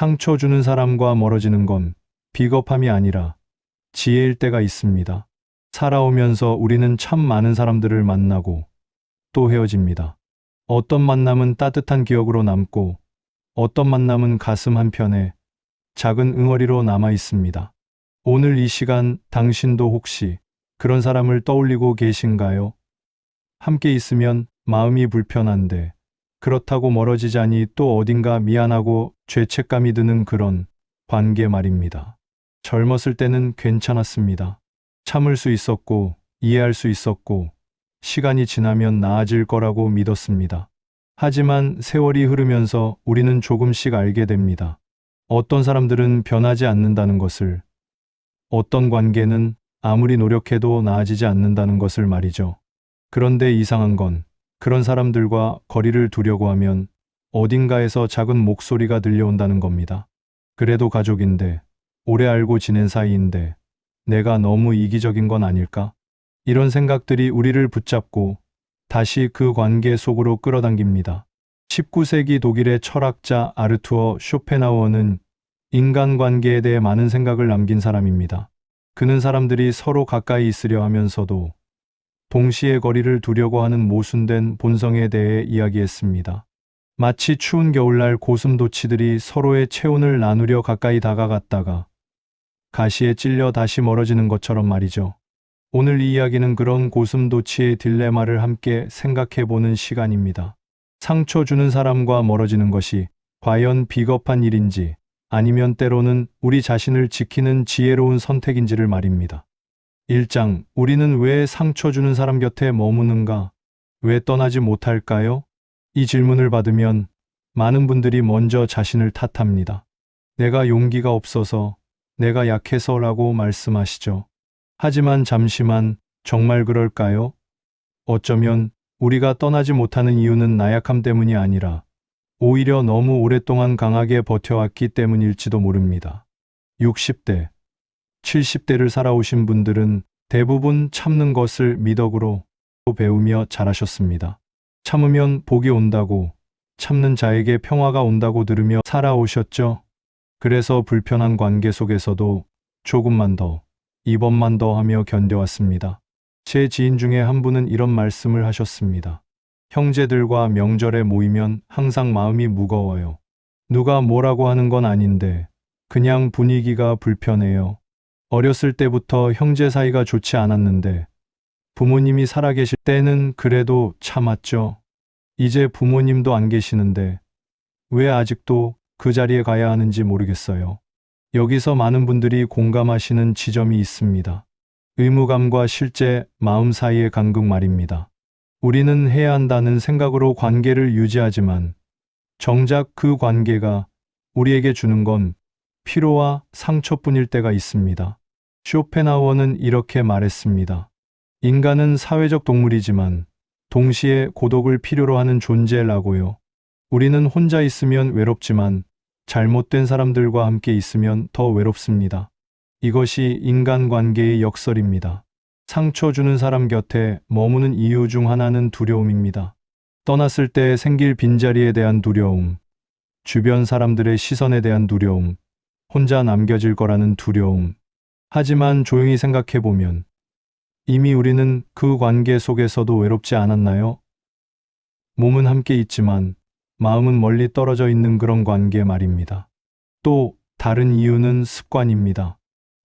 상처 주는 사람과 멀어지는 건 비겁함이 아니라 지혜일 때가 있습니다. 살아오면서 우리는 참 많은 사람들을 만나고 또 헤어집니다. 어떤 만남은 따뜻한 기억으로 남고 어떤 만남은 가슴 한편에 작은 응어리로 남아 있습니다. 오늘 이 시간 당신도 혹시 그런 사람을 떠올리고 계신가요? 함께 있으면 마음이 불편한데 그렇다고 멀어지자니 또 어딘가 미안하고 죄책감이 드는 그런 관계 말입니다. 젊었을 때는 괜찮았습니다. 참을 수 있었고 이해할 수 있었고 시간이 지나면 나아질 거라고 믿었습니다. 하지만 세월이 흐르면서 우리는 조금씩 알게 됩니다. 어떤 사람들은 변하지 않는다는 것을, 어떤 관계는 아무리 노력해도 나아지지 않는다는 것을 말이죠. 그런데 이상한 건 그런 사람들과 거리를 두려고 하면 어딘가에서 작은 목소리가 들려온다는 겁니다. 그래도 가족인데, 오래 알고 지낸 사이인데 내가 너무 이기적인 건 아닐까? 이런 생각들이 우리를 붙잡고 다시 그 관계 속으로 끌어당깁니다. 19세기 독일의 철학자 아르투어 쇼펜하우어는 인간관계에 대해 많은 생각을 남긴 사람입니다. 그는 사람들이 서로 가까이 있으려 하면서도 동시에 거리를 두려고 하는 모순된 본성에 대해 이야기했습니다. 마치 추운 겨울날 고슴도치들이 서로의 체온을 나누려 가까이 다가갔다가 가시에 찔려 다시 멀어지는 것처럼 말이죠. 오늘 이 이야기는 그런 고슴도치의 딜레마를 함께 생각해보는 시간입니다. 상처 주는 사람과 멀어지는 것이 과연 비겁한 일인지 아니면 때로는 우리 자신을 지키는 지혜로운 선택인지를 말입니다. 1장, 우리는 왜 상처 주는 사람 곁에 머무는가? 왜 떠나지 못할까요? 이 질문을 받으면 많은 분들이 먼저 자신을 탓합니다. 내가 용기가 없어서, 내가 약해서라고 말씀하시죠. 하지만 잠시만, 정말 그럴까요? 어쩌면 우리가 떠나지 못하는 이유는 나약함 때문이 아니라 오히려 너무 오랫동안 강하게 버텨왔기 때문일지도 모릅니다. 60대, 70대를 살아오신 분들은 대부분 참는 것을 미덕으로 배우며 자라셨습니다. 참으면 복이 온다고, 참는 자에게 평화가 온다고 들으며 살아오셨죠. 그래서 불편한 관계 속에서도 조금만 더, 이번만 더 하며 견뎌왔습니다. 제 지인 중에 한 분은 이런 말씀을 하셨습니다. 형제들과 명절에 모이면 항상 마음이 무거워요. 누가 뭐라고 하는 건 아닌데 그냥 분위기가 불편해요. 어렸을 때부터 형제 사이가 좋지 않았는데 부모님이 살아계실 때는 그래도 참았죠. 이제 부모님도 안 계시는데 왜 아직도 그 자리에 가야 하는지 모르겠어요. 여기서 많은 분들이 공감하시는 지점이 있습니다. 의무감과 실제 마음 사이의 간극 말입니다. 우리는 해야 한다는 생각으로 관계를 유지하지만 정작 그 관계가 우리에게 주는 건 피로와 상처뿐일 때가 있습니다. 쇼펜하우어는 이렇게 말했습니다. 인간은 사회적 동물이지만 동시에 고독을 필요로 하는 존재라고요. 우리는 혼자 있으면 외롭지만 잘못된 사람들과 함께 있으면 더 외롭습니다. 이것이 인간관계의 역설입니다. 상처 주는 사람 곁에 머무는 이유 중 하나는 두려움입니다. 떠났을 때 생길 빈자리에 대한 두려움, 주변 사람들의 시선에 대한 두려움, 혼자 남겨질 거라는 두려움. 하지만 조용히 생각해보면 이미 우리는 그 관계 속에서도 외롭지 않았나요? 몸은 함께 있지만 마음은 멀리 떨어져 있는 그런 관계 말입니다. 또 다른 이유는 습관입니다.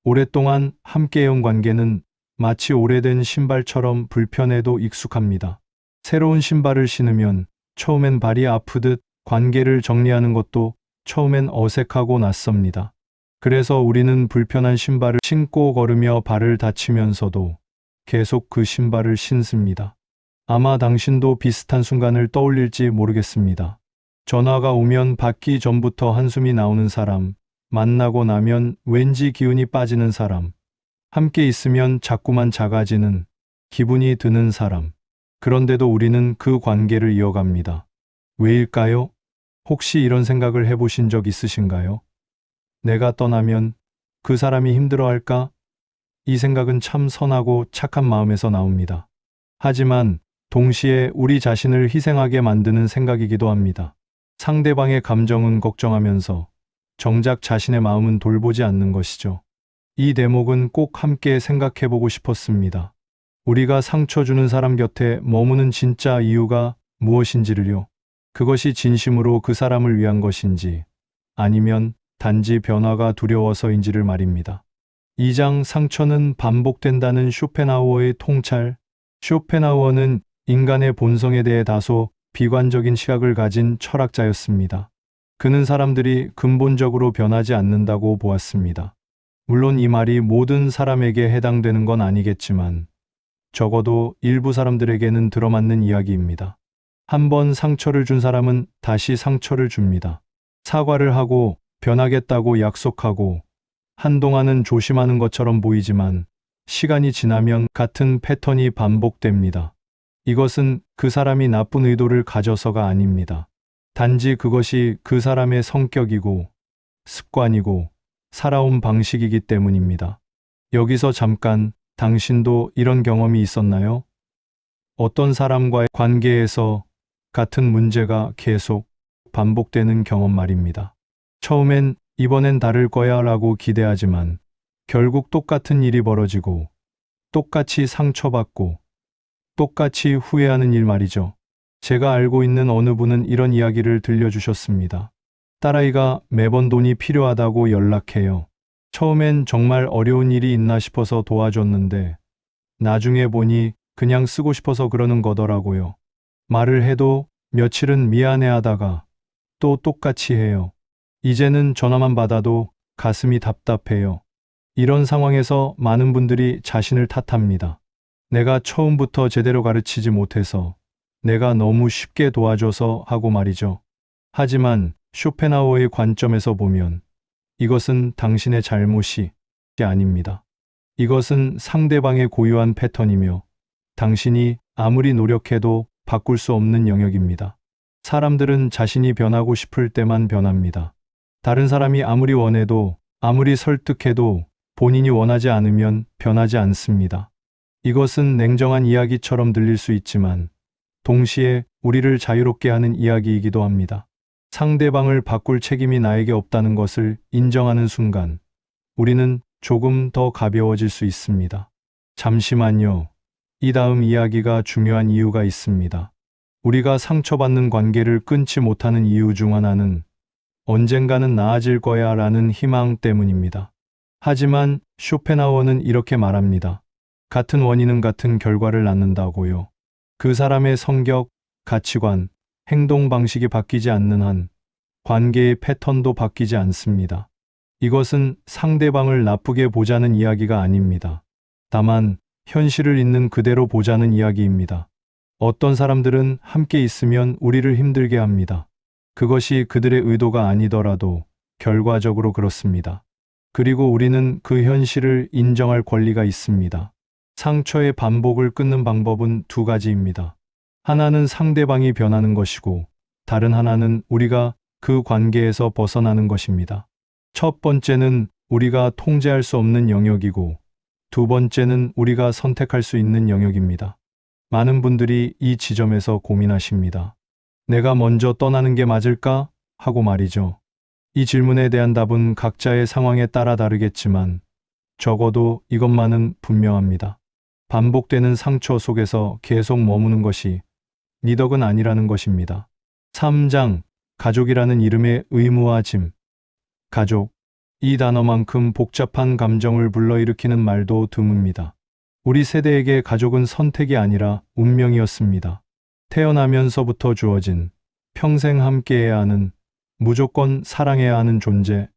오랫동안 함께해온 관계는 마치 오래된 신발처럼 불편해도 익숙합니다. 새로운 신발을 신으면 처음엔 발이 아프듯 관계를 정리하는 것도 처음엔 어색하고 낯섭니다. 그래서 우리는 불편한 신발을 신고 걸으며 발을 다치면서도 계속 그 신발을 신습니다. 아마 당신도 비슷한 순간을 떠올릴지 모르겠습니다. 전화가 오면 받기 전부터 한숨이 나오는 사람, 만나고 나면 왠지 기운이 빠지는 사람, 함께 있으면 자꾸만 작아지는 기분이 드는 사람. 그런데도 우리는 그 관계를 이어갑니다. 왜일까요? 혹시 이런 생각을 해보신 적 있으신가요? 내가 떠나면 그 사람이 힘들어할까? 이 생각은 참 선하고 착한 마음에서 나옵니다. 하지만 동시에 우리 자신을 희생하게 만드는 생각이기도 합니다. 상대방의 감정은 걱정하면서 정작 자신의 마음은 돌보지 않는 것이죠. 이 대목은 꼭 함께 생각해 보고 싶었습니다. 우리가 상처 주는 사람 곁에 머무는 진짜 이유가 무엇인지를요. 그것이 진심으로 그 사람을 위한 것인지 아니면 단지 변화가 두려워서인지를 말입니다. 2장 상처는 반복된다는 쇼펜하우어의 통찰. 쇼펜하우어는 인간의 본성에 대해 다소 비관적인 시각을 가진 철학자였습니다. 그는 사람들이 근본적으로 변하지 않는다고 보았습니다. 물론 이 말이 모든 사람에게 해당되는 건 아니겠지만 적어도 일부 사람들에게는 들어맞는 이야기입니다. 한번 상처를 준 사람은 다시 상처를 줍니다. 사과를 하고 변하겠다고 약속하고 한동안은 조심하는 것처럼 보이지만 시간이 지나면 같은 패턴이 반복됩니다. 이것은 그 사람이 나쁜 의도를 가져서가 아닙니다. 단지 그것이 그 사람의 성격이고 습관이고 살아온 방식이기 때문입니다. 여기서 잠깐, 당신도 이런 경험이 있었나요? 어떤 사람과의 관계에서 같은 문제가 계속 반복되는 경험 말입니다. 처음엔 이번엔 다를 거야 라고 기대하지만 결국 똑같은 일이 벌어지고 똑같이 상처받고 똑같이 후회하는 일 말이죠. 제가 알고 있는 어느 분은 이런 이야기를 들려주셨습니다. 딸아이가 매번 돈이 필요하다고 연락해요. 처음엔 정말 어려운 일이 있나 싶어서 도와줬는데 나중에 보니 그냥 쓰고 싶어서 그러는 거더라고요. 말을 해도 며칠은 미안해하다가 또 똑같이 해요. 이제는 전화만 받아도 가슴이 답답해요. 이런 상황에서 많은 분들이 자신을 탓합니다. 내가 처음부터 제대로 가르치지 못해서, 내가 너무 쉽게 도와줘서 하고 말이죠. 하지만 쇼펜하우어의 관점에서 보면 이것은 당신의 잘못이 아닙니다. 이것은 상대방의 고유한 패턴이며 당신이 아무리 노력해도 바꿀 수 없는 영역입니다. 사람들은 자신이 변하고 싶을 때만 변합니다. 다른 사람이 아무리 원해도, 아무리 설득해도 본인이 원하지 않으면 변하지 않습니다. 이것은 냉정한 이야기처럼 들릴 수 있지만 동시에 우리를 자유롭게 하는 이야기이기도 합니다. 상대방을 바꿀 책임이 나에게 없다는 것을 인정하는 순간 우리는 조금 더 가벼워질 수 있습니다. 잠시만요. 이 다음 이야기가 중요한 이유가 있습니다. 우리가 상처받는 관계를 끊지 못하는 이유 중 하나는 언젠가는 나아질 거야 라는 희망 때문입니다. 하지만 쇼펜하우어는 이렇게 말합니다. 같은 원인은 같은 결과를 낳는다고요. 그 사람의 성격, 가치관, 행동 방식이 바뀌지 않는 한 관계의 패턴도 바뀌지 않습니다. 이것은 상대방을 나쁘게 보자는 이야기가 아닙니다. 다만 현실을 있는 그대로 보자는 이야기입니다. 어떤 사람들은 함께 있으면 우리를 힘들게 합니다. 그것이 그들의 의도가 아니더라도 결과적으로 그렇습니다. 그리고 우리는 그 현실을 인정할 권리가 있습니다. 상처의 반복을 끊는 방법은 두 가지입니다. 하나는 상대방이 변하는 것이고 다른 하나는 우리가 그 관계에서 벗어나는 것입니다. 첫 번째는 우리가 통제할 수 없는 영역이고 두 번째는 우리가 선택할 수 있는 영역입니다. 많은 분들이 이 지점에서 고민하십니다. 내가 먼저 떠나는 게 맞을까? 하고 말이죠. 이 질문에 대한 답은 각자의 상황에 따라 다르겠지만 적어도 이것만은 분명합니다. 반복되는 상처 속에서 계속 머무는 것이 네 덕은 아니라는 것입니다. 3장 가족이라는 이름의 의무화짐. 가족. 이 단어만큼 복잡한 감정을 불러일으키는 말도 드뭅니다. 우리 세대에게 가족은 선택이 아니라 운명이었습니다. 태어나면서부터 주어진 평생 함께해야 하는, 무조건 사랑해야 하는 존재.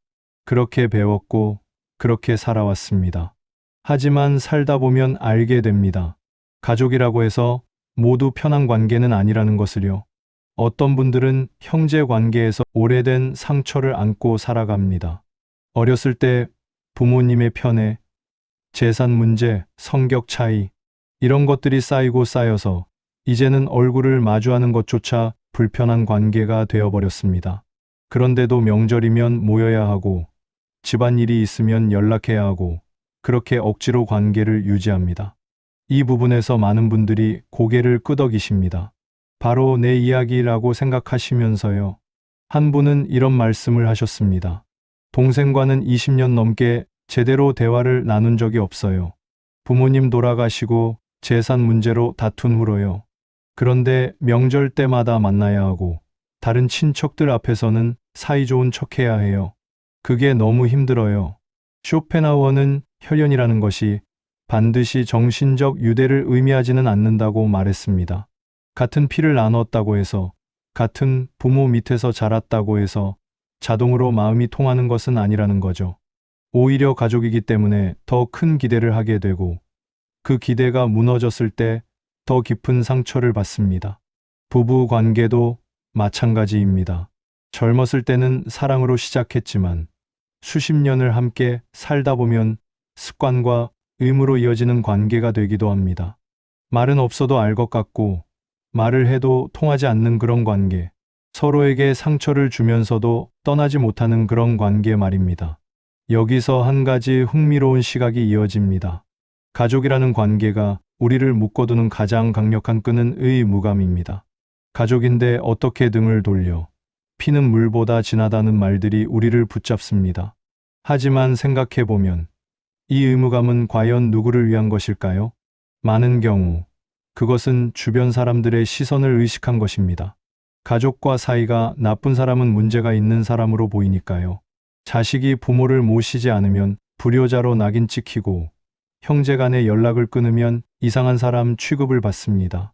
그렇게 배웠고 그렇게 살아왔습니다. 하지만 살다 보면 알게 됩니다. 가족이라고 해서 모두 편한 관계는 아니라는 것을요. 어떤 분들은 형제 관계에서 오래된 상처를 안고 살아갑니다. 어렸을 때 부모님의 편애, 재산 문제, 성격 차이, 이런 것들이 쌓이고 쌓여서 이제는 얼굴을 마주하는 것조차 불편한 관계가 되어버렸습니다. 그런데도 명절이면 모여야 하고 집안일이 있으면 연락해야 하고 그렇게 억지로 관계를 유지합니다. 이 부분에서 많은 분들이 고개를 끄덕이십니다. 바로 내 이야기라고 생각하시면서요. 한 분은 이런 말씀을 하셨습니다. 동생과는 20년 넘게 제대로 대화를 나눈 적이 없어요. 부모님 돌아가시고 재산 문제로 다툰 후로요. 그런데 명절 때마다 만나야 하고 다른 친척들 앞에서는 사이좋은 척해야 해요. 그게 너무 힘들어요. 쇼펜하우어는 혈연이라는 것이 반드시 정신적 유대를 의미하지는 않는다고 말했습니다. 같은 피를 나눴다고 해서, 같은 부모 밑에서 자랐다고 해서 자동으로 마음이 통하는 것은 아니라는 거죠. 오히려 가족이기 때문에 더 큰 기대를 하게 되고 그 기대가 무너졌을 때 더 깊은 상처를 받습니다. 부부 관계도 마찬가지입니다. 젊었을 때는 사랑으로 시작했지만 수십 년을 함께 살다 보면 습관과 의무로 이어지는 관계가 되기도 합니다. 말은 없어도 알 것 같고 말을 해도 통하지 않는 그런 관계, 서로에게 상처를 주면서도 떠나지 못하는 그런 관계 말입니다. 여기서 한 가지 흥미로운 시각이 이어집니다. 가족이라는 관계가 우리를 묶어두는 가장 강력한 끈은 의무감입니다. 가족인데 어떻게 등을 돌려, 피는 물보다 진하다는 말들이 우리를 붙잡습니다. 하지만 생각해보면 이 의무감은 과연 누구를 위한 것일까요? 많은 경우 그것은 주변 사람들의 시선을 의식한 것입니다. 가족과 사이가 나쁜 사람은 문제가 있는 사람으로 보이니까요. 자식이 부모를 모시지 않으면 불효자로 낙인 찍히고 형제 간의 연락을 끊으면 이상한 사람 취급을 받습니다.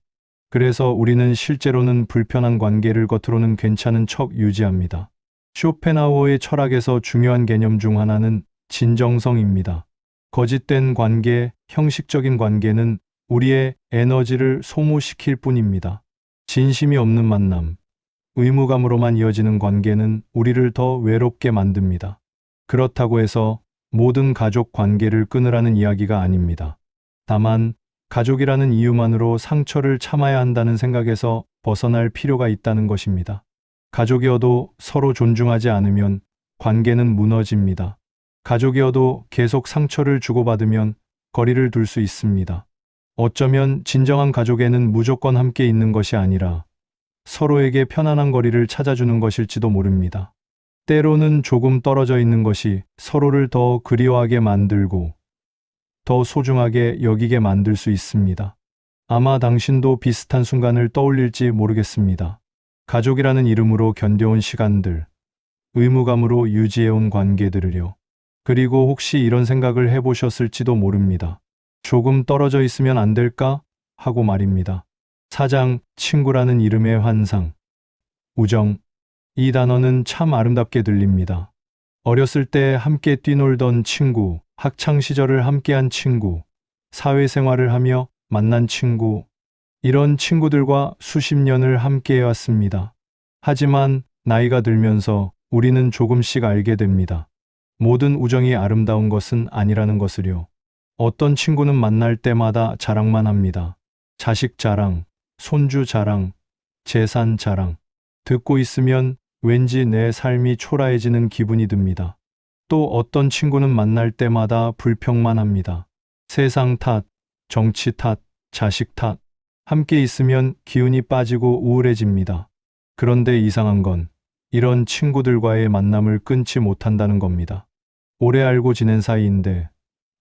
그래서 우리는 실제로는 불편한 관계를 겉으로는 괜찮은 척 유지합니다. 쇼펜하우어의 철학에서 중요한 개념 중 하나는 진정성입니다. 거짓된 관계, 형식적인 관계는 우리의 에너지를 소모시킬 뿐입니다. 진심이 없는 만남, 의무감으로만 이어지는 관계는 우리를 더 외롭게 만듭니다. 그렇다고 해서 모든 가족 관계를 끊으라는 이야기가 아닙니다. 다만 가족이라는 이유만으로 상처를 참아야 한다는 생각에서 벗어날 필요가 있다는 것입니다. 가족이어도 서로 존중하지 않으면 관계는 무너집니다. 가족이어도 계속 상처를 주고받으면 거리를 둘 수 있습니다. 어쩌면 진정한 가족에는 무조건 함께 있는 것이 아니라 서로에게 편안한 거리를 찾아주는 것일지도 모릅니다. 때로는 조금 떨어져 있는 것이 서로를 더 그리워하게 만들고 더 소중하게 여기게 만들 수 있습니다. 아마 당신도 비슷한 순간을 떠올릴지 모르겠습니다. 가족이라는 이름으로 견뎌온 시간들, 의무감으로 유지해온 관계들을요. 그리고 혹시 이런 생각을 해보셨을지도 모릅니다. 조금 떨어져 있으면 안 될까? 하고 말입니다. 사장, 친구라는 이름의 환상. 우정. 이 단어는 참 아름답게 들립니다. 어렸을 때 함께 뛰놀던 친구, 학창시절을 함께한 친구, 사회생활을 하며 만난 친구, 이런 친구들과 수십 년을 함께해왔습니다. 하지만 나이가 들면서 우리는 조금씩 알게 됩니다. 모든 우정이 아름다운 것은 아니라는 것을요. 어떤 친구는 만날 때마다 자랑만 합니다. 자식 자랑, 손주 자랑, 재산 자랑. 듣고 있으면 왠지 내 삶이 초라해지는 기분이 듭니다. 또 어떤 친구는 만날 때마다 불평만 합니다. 세상 탓, 정치 탓, 자식 탓. 함께 있으면 기운이 빠지고 우울해집니다. 그런데 이상한 건 이런 친구들과의 만남을 끊지 못한다는 겁니다. 오래 알고 지낸 사이인데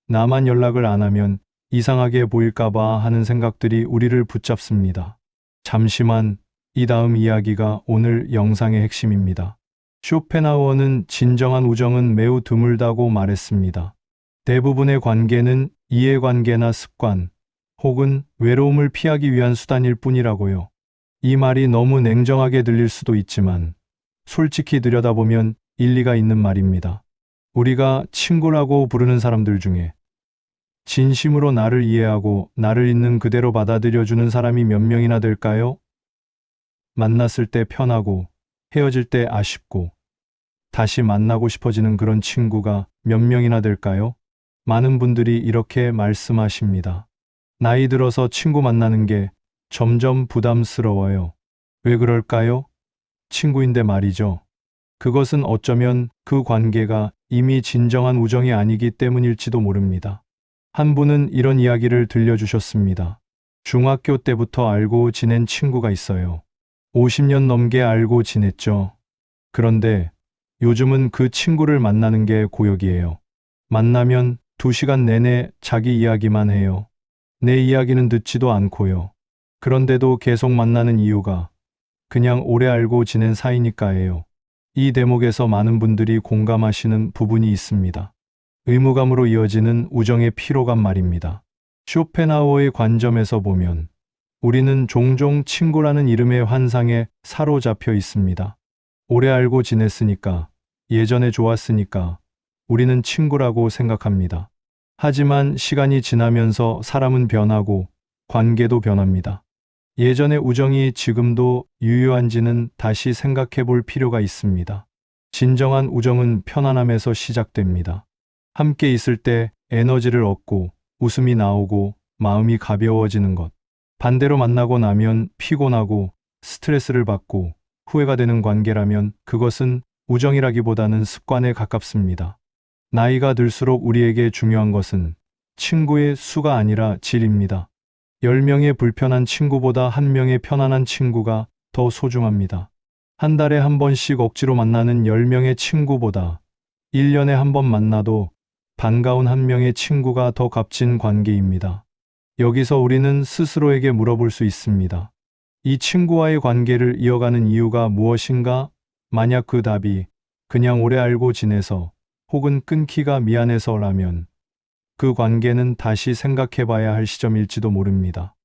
나만 연락을 안 하면 이상하게 보일까봐 하는 생각들이 우리를 붙잡습니다. 잠시만, 이 다음 이야기가 오늘 영상의 핵심입니다. 쇼펜하우어는 진정한 우정은 매우 드물다고 말했습니다. 대부분의 관계는 이해관계나 습관, 혹은 외로움을 피하기 위한 수단일 뿐이라고요. 이 말이 너무 냉정하게 들릴 수도 있지만 솔직히 들여다보면 일리가 있는 말입니다. 우리가 친구라고 부르는 사람들 중에 진심으로 나를 이해하고 나를 있는 그대로 받아들여주는 사람이 몇 명이나 될까요? 만났을 때 편하고 헤어질 때 아쉽고 다시 만나고 싶어지는 그런 친구가 몇 명이나 될까요? 많은 분들이 이렇게 말씀하십니다. 나이 들어서 친구 만나는 게 점점 부담스러워요. 왜 그럴까요? 친구인데 말이죠. 그것은 어쩌면 그 관계가 이미 진정한 우정이 아니기 때문일지도 모릅니다. 한 분은 이런 이야기를 들려주셨습니다. 중학교 때부터 알고 지낸 친구가 있어요. 50년 넘게 알고 지냈죠. 그런데 요즘은 그 친구를 만나는 게 고역이에요. 만나면 2시간 내내 자기 이야기만 해요. 내 이야기는 듣지도 않고요. 그런데도 계속 만나는 이유가 그냥 오래 알고 지낸 사이니까예요. 이 대목에서 많은 분들이 공감하시는 부분이 있습니다. 의무감으로 이어지는 우정의 피로감 말입니다. 쇼펜하우어의 관점에서 보면 우리는 종종 친구라는 이름의 환상에 사로잡혀 있습니다. 오래 알고 지냈으니까, 예전에 좋았으니까 우리는 친구라고 생각합니다. 하지만 시간이 지나면서 사람은 변하고 관계도 변합니다. 예전의 우정이 지금도 유효한지는 다시 생각해 볼 필요가 있습니다. 진정한 우정은 편안함에서 시작됩니다. 함께 있을 때 에너지를 얻고 웃음이 나오고 마음이 가벼워지는 것. 반대로 만나고 나면 피곤하고 스트레스를 받고 후회가 되는 관계라면 그것은 우정이라기보다는 습관에 가깝습니다. 나이가 들수록 우리에게 중요한 것은 친구의 수가 아니라 질입니다. 10명의 불편한 친구보다 1명의 편안한 친구가 더 소중합니다. 한 달에 한 번씩 억지로 만나는 10명의 친구보다 1년에 한 번 만나도 반가운 1명의 친구가 더 값진 관계입니다. 여기서 우리는 스스로에게 물어볼 수 있습니다. 이 친구와의 관계를 이어가는 이유가 무엇인가? 만약 그 답이 그냥 오래 알고 지내서 혹은 끊기가 미안해서라면 그 관계는 다시 생각해 봐야 할 시점일지도 모릅니다.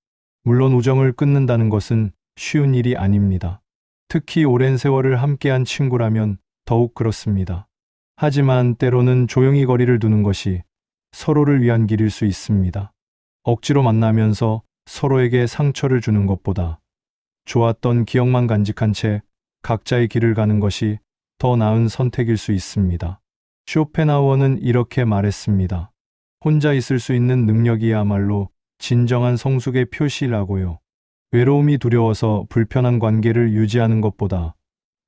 물론 우정을 끊는다는 것은 쉬운 일이 아닙니다. 특히 오랜 세월을 함께한 친구라면 더욱 그렇습니다. 하지만 때로는 조용히 거리를 두는 것이 서로를 위한 길일 수 있습니다. 억지로 만나면서 서로에게 상처를 주는 것보다 좋았던 기억만 간직한 채 각자의 길을 가는 것이 더 나은 선택일 수 있습니다. 쇼펜하우어는 이렇게 말했습니다. 혼자 있을 수 있는 능력이야말로 진정한 성숙의 표시라고요. 외로움이 두려워서 불편한 관계를 유지하는 것보다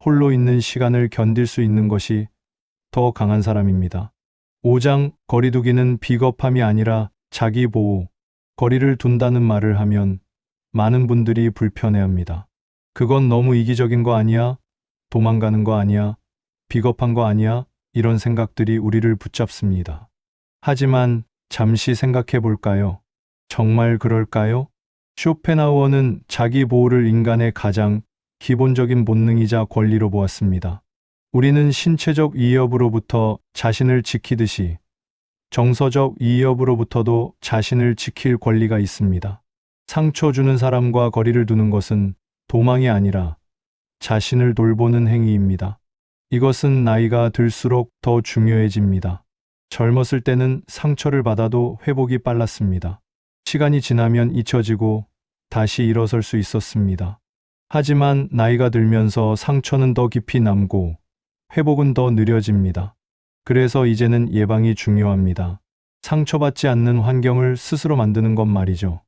홀로 있는 시간을 견딜 수 있는 것이 더 강한 사람입니다. 5장 거리두기는 비겁함이 아니라 자기 보호. 거리를 둔다는 말을 하면 많은 분들이 불편해합니다. 그건 너무 이기적인 거 아니야? 도망가는 거 아니야? 비겁한 거 아니야? 이런 생각들이 우리를 붙잡습니다. 하지만 잠시 생각해 볼까요? 정말 그럴까요? 쇼펜하우어는 자기 보호를 인간의 가장 기본적인 본능이자 권리로 보았습니다. 우리는 신체적 위협으로부터 자신을 지키듯이 정서적 위협으로부터도 자신을 지킬 권리가 있습니다. 상처 주는 사람과 거리를 두는 것은 도망이 아니라 자신을 돌보는 행위입니다. 이것은 나이가 들수록 더 중요해집니다. 젊었을 때는 상처를 받아도 회복이 빨랐습니다. 시간이 지나면 잊혀지고 다시 일어설 수 있었습니다. 하지만 나이가 들면서 상처는 더 깊이 남고 회복은 더 느려집니다. 그래서 이제는 예방이 중요합니다. 상처받지 않는 환경을 스스로 만드는 것 말이죠.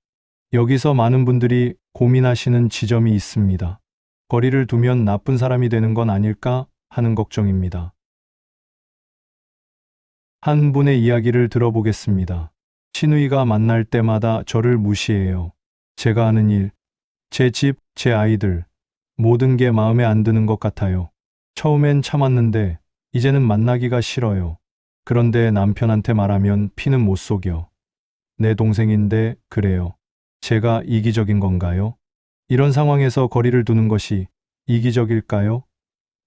여기서 많은 분들이 고민하시는 지점이 있습니다. 거리를 두면 나쁜 사람이 되는 건 아닐까 하는 걱정입니다. 한 분의 이야기를 들어보겠습니다. 신우이가 만날 때마다 저를 무시해요. 제가 하는 일, 제 집, 제 아이들, 모든 게 마음에 안 드는 것 같아요. 처음엔 참았는데 이제는 만나기가 싫어요. 그런데 남편한테 말하면 피는 못 속여. 내 동생인데 그래요. 제가 이기적인 건가요? 이런 상황에서 거리를 두는 것이 이기적일까요?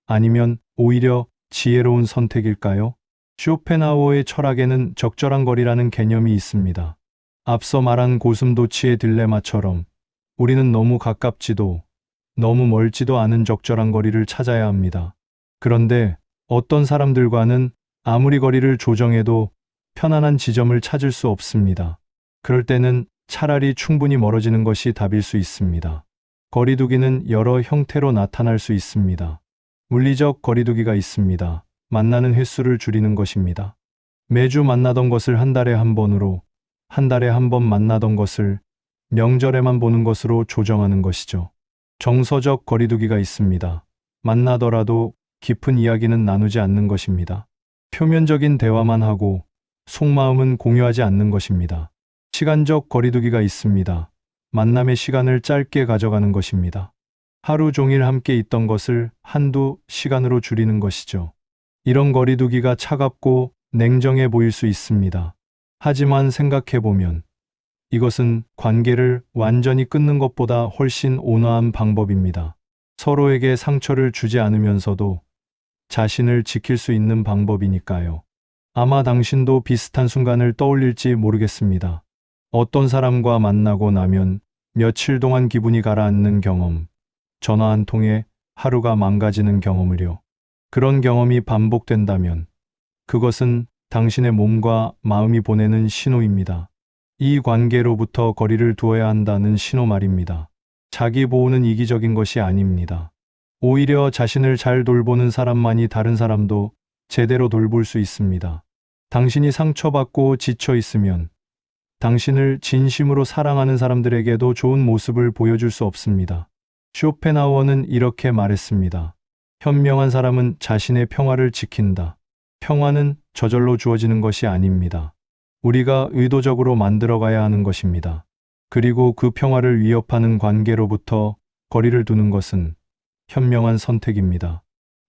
아니면 오히려 지혜로운 선택일까요? 쇼펜하우어의 철학에는 적절한 거리라는 개념이 있습니다. 앞서 말한 고슴도치의 딜레마처럼 우리는 너무 가깝지도 너무 멀지도 않은 적절한 거리를 찾아야 합니다. 그런데 어떤 사람들과는 아무리 거리를 조정해도 편안한 지점을 찾을 수 없습니다. 그럴 때는 차라리 충분히 멀어지는 것이 답일 수 있습니다. 거리두기는 여러 형태로 나타날 수 있습니다. 물리적 거리두기가 있습니다. 만나는 횟수를 줄이는 것입니다. 매주 만나던 것을 한 달에 한 번으로, 한 달에 한 번 만나던 것을 명절에만 보는 것으로 조정하는 것이죠. 정서적 거리두기가 있습니다. 만나더라도 깊은 이야기는 나누지 않는 것입니다. 표면적인 대화만 하고 속마음은 공유하지 않는 것입니다. 시간적 거리두기가 있습니다. 만남의 시간을 짧게 가져가는 것입니다. 하루 종일 함께 있던 것을 한두 시간으로 줄이는 것이죠. 이런 거리두기가 차갑고 냉정해 보일 수 있습니다. 하지만 생각해보면 이것은 관계를 완전히 끊는 것보다 훨씬 온화한 방법입니다. 서로에게 상처를 주지 않으면서도 자신을 지킬 수 있는 방법이니까요. 아마 당신도 비슷한 순간을 떠올릴지 모르겠습니다. 어떤 사람과 만나고 나면 며칠 동안 기분이 가라앉는 경험, 전화 한 통에 하루가 망가지는 경험을요. 그런 경험이 반복된다면 그것은 당신의 몸과 마음이 보내는 신호입니다. 이 관계로부터 거리를 두어야 한다는 신호 말입니다. 자기 보호는 이기적인 것이 아닙니다. 오히려 자신을 잘 돌보는 사람만이 다른 사람도 제대로 돌볼 수 있습니다. 당신이 상처받고 지쳐 있으면 당신을 진심으로 사랑하는 사람들에게도 좋은 모습을 보여줄 수 없습니다. 쇼펜하우어는 이렇게 말했습니다. 현명한 사람은 자신의 평화를 지킨다. 평화는 저절로 주어지는 것이 아닙니다. 우리가 의도적으로 만들어가야 하는 것입니다. 그리고 그 평화를 위협하는 관계로부터 거리를 두는 것은 현명한 선택입니다.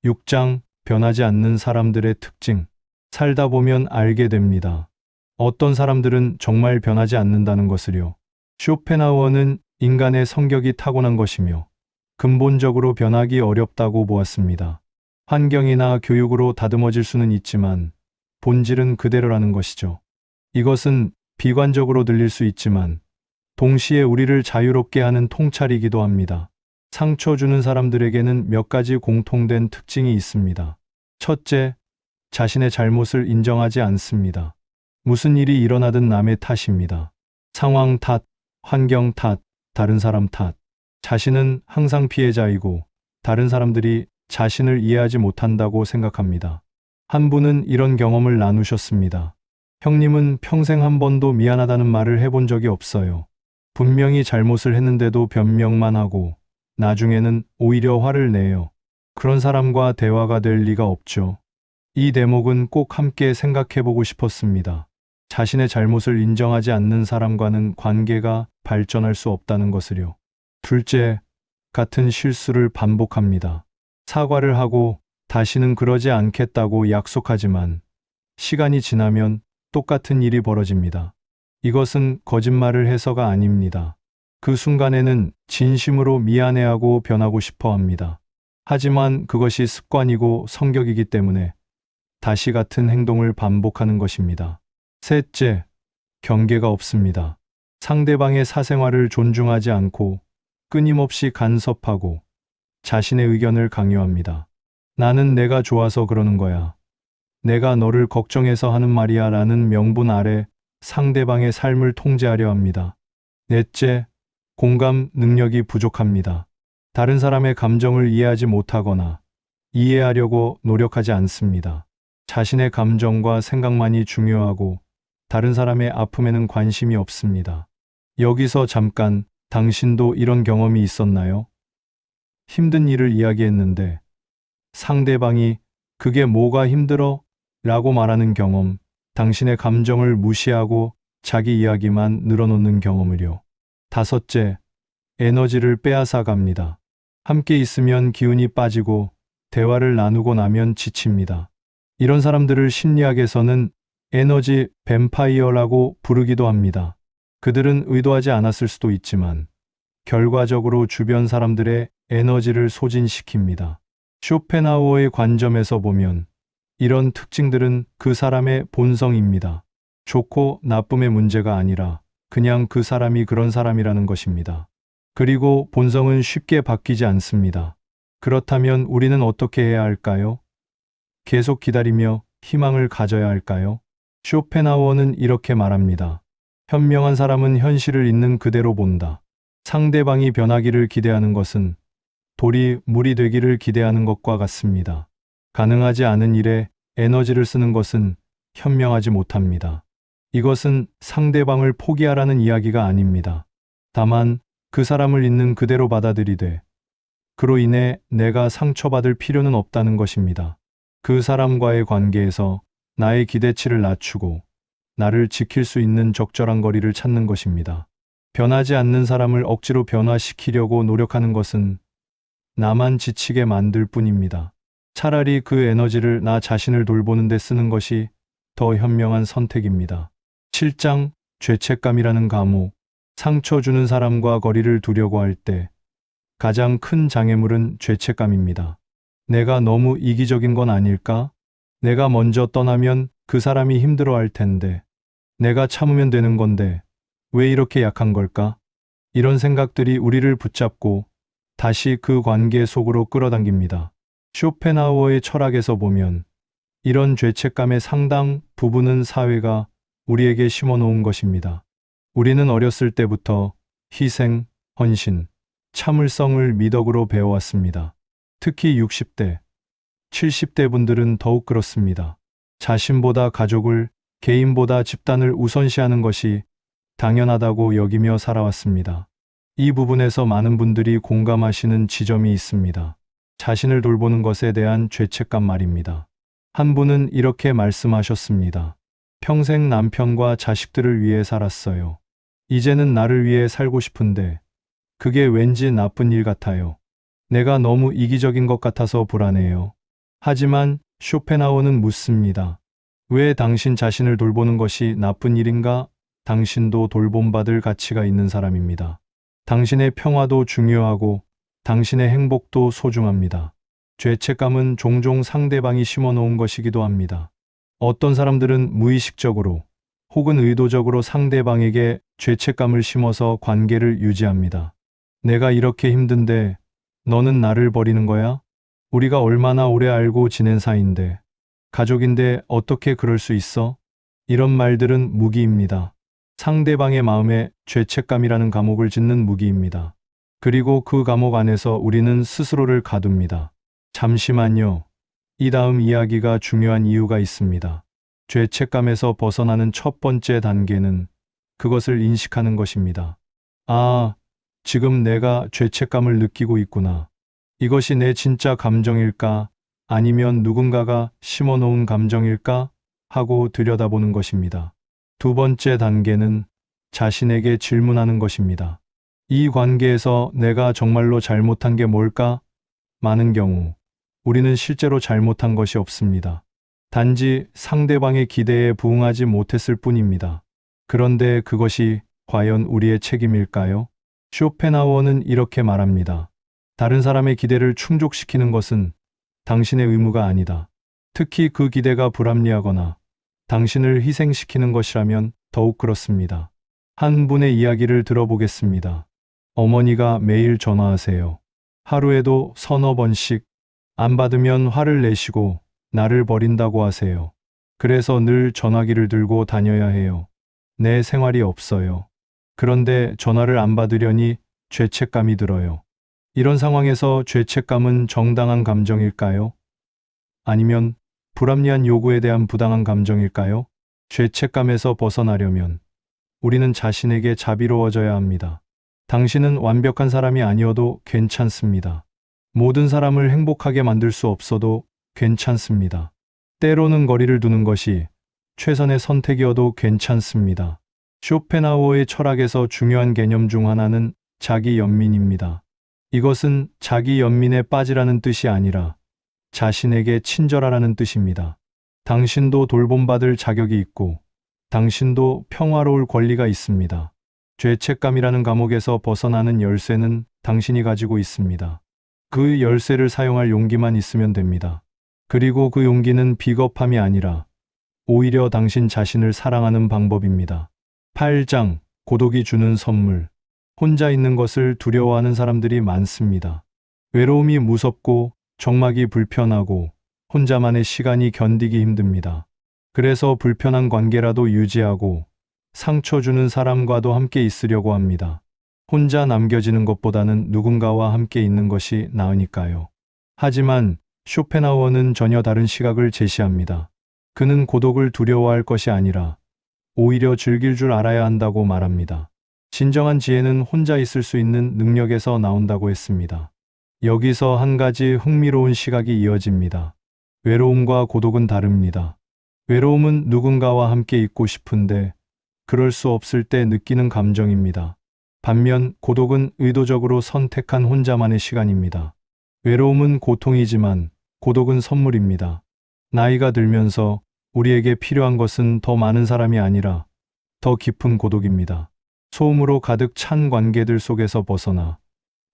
6장 변하지 않는 사람들의 특징. 살다 보면 알게 됩니다. 어떤 사람들은 정말 변하지 않는다는 것을요. 쇼펜하우어는 인간의 성격이 타고난 것이며 근본적으로 변하기 어렵다고 보았습니다. 환경이나 교육으로 다듬어질 수는 있지만 본질은 그대로라는 것이죠. 이것은 비관적으로 들릴 수 있지만 동시에 우리를 자유롭게 하는 통찰이기도 합니다. 상처 주는 사람들에게는 몇 가지 공통된 특징이 있습니다. 첫째, 자신의 잘못을 인정하지 않습니다. 무슨 일이 일어나든 남의 탓입니다. 상황 탓, 환경 탓, 다른 사람 탓. 자신은 항상 피해자이고 다른 사람들이 자신을 이해하지 못한다고 생각합니다. 한 분은 이런 경험을 나누셨습니다. 형님은 평생 한 번도 미안하다는 말을 해본 적이 없어요. 분명히 잘못을 했는데도 변명만 하고 나중에는 오히려 화를 내요. 그런 사람과 대화가 될 리가 없죠. 이 대목은 꼭 함께 생각해보고 싶었습니다. 자신의 잘못을 인정하지 않는 사람과는 관계가 발전할 수 없다는 것을요. 둘째, 같은 실수를 반복합니다. 사과를 하고 다시는 그러지 않겠다고 약속하지만 시간이 지나면 똑같은 일이 벌어집니다. 이것은 거짓말을 해서가 아닙니다. 그 순간에는 진심으로 미안해하고 변하고 싶어 합니다. 하지만 그것이 습관이고 성격이기 때문에 다시 같은 행동을 반복하는 것입니다. 셋째, 경계가 없습니다. 상대방의 사생활을 존중하지 않고 끊임없이 간섭하고 자신의 의견을 강요합니다. 나는 내가 좋아서 그러는 거야. 내가 너를 걱정해서 하는 말이야 라는 명분 아래 상대방의 삶을 통제하려 합니다. 넷째, 공감 능력이 부족합니다. 다른 사람의 감정을 이해하지 못하거나 이해하려고 노력하지 않습니다. 자신의 감정과 생각만이 중요하고 다른 사람의 아픔에는 관심이 없습니다. 여기서 잠깐, 당신도 이런 경험이 있었나요? 힘든 일을 이야기했는데 상대방이 그게 뭐가 힘들어? 라고 말하는 경험, 당신의 감정을 무시하고 자기 이야기만 늘어놓는 경험을요. 다섯째, 에너지를 빼앗아 갑니다. 함께 있으면 기운이 빠지고 대화를 나누고 나면 지칩니다. 이런 사람들을 심리학에서는 에너지 뱀파이어라고 부르기도 합니다. 그들은 의도하지 않았을 수도 있지만 결과적으로 주변 사람들의 에너지를 소진시킵니다. 쇼펜하우어의 관점에서 보면 이런 특징들은 그 사람의 본성입니다. 좋고 나쁨의 문제가 아니라 그냥 그 사람이 그런 사람이라는 것입니다. 그리고 본성은 쉽게 바뀌지 않습니다. 그렇다면 우리는 어떻게 해야 할까요? 계속 기다리며 희망을 가져야 할까요? 쇼펜하우어는 이렇게 말합니다. 현명한 사람은 현실을 있는 그대로 본다. 상대방이 변하기를 기대하는 것은 돌이 물이 되기를 기대하는 것과 같습니다. 가능하지 않은 일에 에너지를 쓰는 것은 현명하지 못합니다. 이것은 상대방을 포기하라는 이야기가 아닙니다. 다만 그 사람을 있는 그대로 받아들이되 그로 인해 내가 상처받을 필요는 없다는 것입니다. 그 사람과의 관계에서 나의 기대치를 낮추고 나를 지킬 수 있는 적절한 거리를 찾는 것입니다. 변하지 않는 사람을 억지로 변화시키려고 노력하는 것은 나만 지치게 만들 뿐입니다. 차라리 그 에너지를 나 자신을 돌보는 데 쓰는 것이 더 현명한 선택입니다. 7장 죄책감이라는 감옥. 상처 주는 사람과 거리를 두려고 할 때 가장 큰 장애물은 죄책감입니다. 내가 너무 이기적인 건 아닐까? 내가 먼저 떠나면 그 사람이 힘들어할 텐데. 내가 참으면 되는 건데 왜 이렇게 약한 걸까? 이런 생각들이 우리를 붙잡고 다시 그 관계 속으로 끌어당깁니다. 쇼펜하우어의 철학에서 보면 이런 죄책감의 상당 부분은 사회가 우리에게 심어놓은 것입니다. 우리는 어렸을 때부터 희생, 헌신, 참을성을 미덕으로 배워왔습니다. 특히 60대, 70대 분들은 더욱 그렇습니다. 자신보다 가족을, 개인보다 집단을 우선시하는 것이 당연하다고 여기며 살아왔습니다. 이 부분에서 많은 분들이 공감하시는 지점이 있습니다. 자신을 돌보는 것에 대한 죄책감 말입니다. 한 분은 이렇게 말씀하셨습니다. 평생 남편과 자식들을 위해 살았어요. 이제는 나를 위해 살고 싶은데 그게 왠지 나쁜 일 같아요. 내가 너무 이기적인 것 같아서 불안해요. 하지만 쇼펜하우어는 묻습니다. 왜 당신 자신을 돌보는 것이 나쁜 일인가? 당신도 돌봄받을 가치가 있는 사람입니다. 당신의 평화도 중요하고 당신의 행복도 소중합니다. 죄책감은 종종 상대방이 심어놓은 것이기도 합니다. 어떤 사람들은 무의식적으로 혹은 의도적으로 상대방에게 죄책감을 심어서 관계를 유지합니다. 내가 이렇게 힘든데 너는 나를 버리는 거야? 우리가 얼마나 오래 알고 지낸 사이인데, 가족인데 어떻게 그럴 수 있어? 이런 말들은 무기입니다. 상대방의 마음에 죄책감이라는 감옥을 짓는 무기입니다. 그리고 그 감옥 안에서 우리는 스스로를 가둡니다. 잠시만요. 이 다음 이야기가 중요한 이유가 있습니다. 죄책감에서 벗어나는 첫 번째 단계는 그것을 인식하는 것입니다. 아, 지금 내가 죄책감을 느끼고 있구나. 이것이 내 진짜 감정일까? 아니면 누군가가 심어놓은 감정일까? 하고 들여다보는 것입니다. 두 번째 단계는 자신에게 질문하는 것입니다. 이 관계에서 내가 정말로 잘못한 게 뭘까? 많은 경우 우리는 실제로 잘못한 것이 없습니다. 단지 상대방의 기대에 부응하지 못했을 뿐입니다. 그런데 그것이 과연 우리의 책임일까요? 쇼펜하우어는 이렇게 말합니다. 다른 사람의 기대를 충족시키는 것은 당신의 의무가 아니다. 특히 그 기대가 불합리하거나 당신을 희생시키는 것이라면 더욱 그렇습니다. 한 분의 이야기를 들어보겠습니다. 어머니가 매일 전화하세요. 하루에도 서너 번씩 안 받으면 화를 내시고 나를 버린다고 하세요. 그래서 늘 전화기를 들고 다녀야 해요. 내 생활이 없어요. 그런데 전화를 안 받으려니 죄책감이 들어요. 이런 상황에서 죄책감은 정당한 감정일까요? 아니면 불합리한 요구에 대한 부당한 감정일까요? 죄책감에서 벗어나려면 우리는 자신에게 자비로워져야 합니다. 당신은 완벽한 사람이 아니어도 괜찮습니다. 모든 사람을 행복하게 만들 수 없어도 괜찮습니다. 때로는 거리를 두는 것이 최선의 선택이어도 괜찮습니다. 쇼펜하우어의 철학에서 중요한 개념 중 하나는 자기 연민입니다. 이것은 자기 연민에 빠지라는 뜻이 아니라 자신에게 친절하라는 뜻입니다. 당신도 돌봄받을 자격이 있고 당신도 평화로울 권리가 있습니다. 죄책감이라는 감옥에서 벗어나는 열쇠는 당신이 가지고 있습니다. 그 열쇠를 사용할 용기만 있으면 됩니다. 그리고 그 용기는 비겁함이 아니라 오히려 당신 자신을 사랑하는 방법입니다. 8장 고독이 주는 선물. 혼자 있는 것을 두려워하는 사람들이 많습니다. 외로움이 무섭고 적막이 불편하고 혼자만의 시간이 견디기 힘듭니다. 그래서 불편한 관계라도 유지하고 상처 주는 사람과도 함께 있으려고 합니다. 혼자 남겨지는 것보다는 누군가와 함께 있는 것이 나으니까요. 하지만 쇼펜하우어는 전혀 다른 시각을 제시합니다. 그는 고독을 두려워할 것이 아니라 오히려 즐길 줄 알아야 한다고 말합니다. 진정한 지혜는 혼자 있을 수 있는 능력에서 나온다고 했습니다. 여기서 한 가지 흥미로운 시각이 이어집니다. 외로움과 고독은 다릅니다. 외로움은 누군가와 함께 있고 싶은데 그럴 수 없을 때 느끼는 감정입니다. 반면 고독은 의도적으로 선택한 혼자만의 시간입니다. 외로움은 고통이지만 고독은 선물입니다. 나이가 들면서 우리에게 필요한 것은 더 많은 사람이 아니라 더 깊은 고독입니다. 소음으로 가득 찬 관계들 속에서 벗어나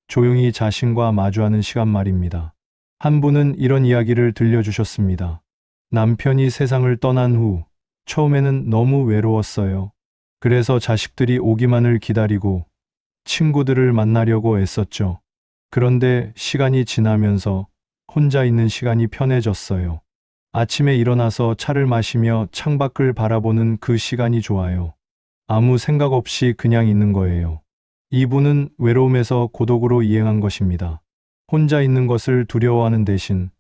조용히 자신과 마주하는 시간 말입니다. 한 분은 이런 이야기를 들려주셨습니다. 남편이 세상을 떠난 후 처음에는 너무 외로웠어요. 그래서 자식들이 오기만을 기다리고 친구들을 만나려고 애썼죠. 그런데 시간이 지나면서 혼자 있는 시간이 편해졌어요. 아침에 일어나서 차를 마시며 창밖을 바라보는 그 시간이 좋아요. 아무 생각 없이 그냥 있는 거예요. 이분은 외로움에서 고독으로 이행한 것입니다. 혼자 있는 것을 두려워하는 대신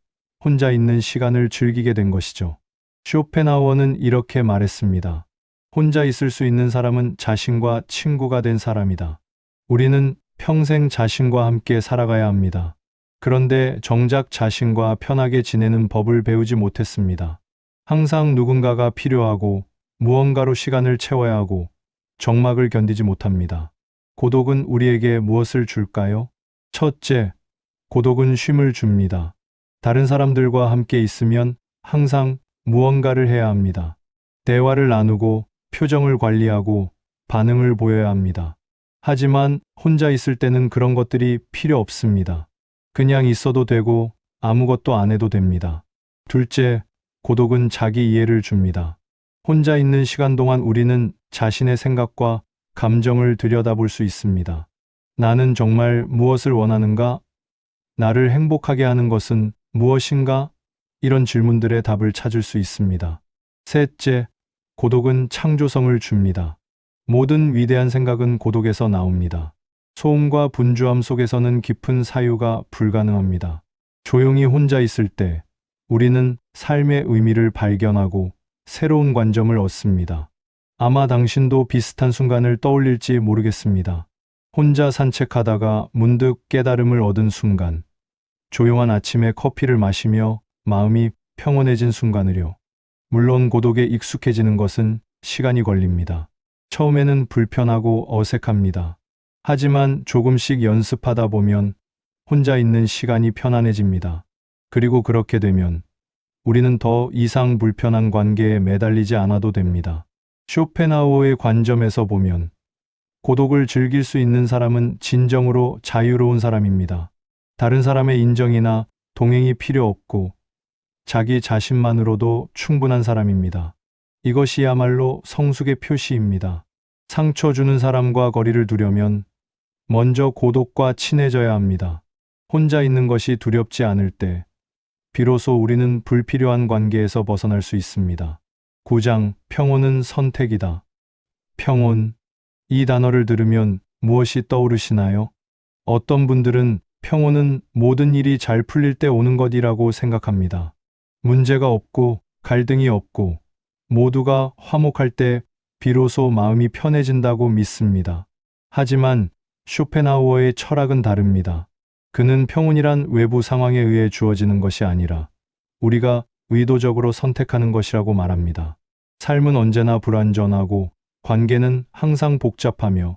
혼자 있는 시간을 즐기게 된 것이죠. 쇼펜하우어는 이렇게 말했습니다. 혼자 있을 수 있는 사람은 자신과 친구가 된 사람이다. 우리는 평생 자신과 함께 살아가야 합니다. 그런데 정작 자신과 편하게 지내는 법을 배우지 못했습니다. 항상 누군가가 필요하고 무언가로 시간을 채워야 하고 적막을 견디지 못합니다. 고독은 우리에게 무엇을 줄까요? 첫째, 고독은 쉼을 줍니다. 다른 사람들과 함께 있으면 항상 무언가를 해야 합니다. 대화를 나누고 표정을 관리하고 반응을 보여야 합니다. 하지만 혼자 있을 때는 그런 것들이 필요 없습니다. 그냥 있어도 되고 아무것도 안 해도 됩니다. 둘째, 고독은 자기 이해를 줍니다. 혼자 있는 시간 동안 우리는 자신의 생각과 감정을 들여다볼 수 있습니다. 나는 정말 무엇을 원하는가? 나를 행복하게 하는 것은 무엇인가? 이런 질문들의 답을 찾을 수 있습니다. 셋째, 고독은 창조성을 줍니다. 모든 위대한 생각은 고독에서 나옵니다. 소음과 분주함 속에서는 깊은 사유가 불가능합니다. 조용히 혼자 있을 때 우리는 삶의 의미를 발견하고 새로운 관점을 얻습니다. 아마 당신도 비슷한 순간을 떠올릴지 모르겠습니다. 혼자 산책하다가 문득 깨달음을 얻은 순간, 조용한 아침에 커피를 마시며 마음이 평온해진 순간을요. 물론 고독에 익숙해지는 것은 시간이 걸립니다. 처음에는 불편하고 어색합니다. 하지만 조금씩 연습하다 보면 혼자 있는 시간이 편안해집니다. 그리고 그렇게 되면 우리는 더 이상 불편한 관계에 매달리지 않아도 됩니다. 쇼펜하우어의 관점에서 보면 고독을 즐길 수 있는 사람은 진정으로 자유로운 사람입니다. 다른 사람의 인정이나 동행이 필요 없고 자기 자신만으로도 충분한 사람입니다. 이것이야말로 성숙의 표시입니다. 상처 주는 사람과 거리를 두려면 먼저 고독과 친해져야 합니다. 혼자 있는 것이 두렵지 않을 때 비로소 우리는 불필요한 관계에서 벗어날 수 있습니다. 9장, 평온은 선택이다. 평온. 이 단어를 들으면 무엇이 떠오르시나요? 어떤 분들은 평온은 모든 일이 잘 풀릴 때 오는 것이라고 생각합니다. 문제가 없고 갈등이 없고 모두가 화목할 때 비로소 마음이 편해진다고 믿습니다. 하지만 쇼펜하우어의 철학은 다릅니다. 그는 평온이란 외부 상황에 의해 주어지는 것이 아니라 우리가 의도적으로 선택하는 것이라고 말합니다. 삶은 언제나 불완전하고 관계는 항상 복잡하며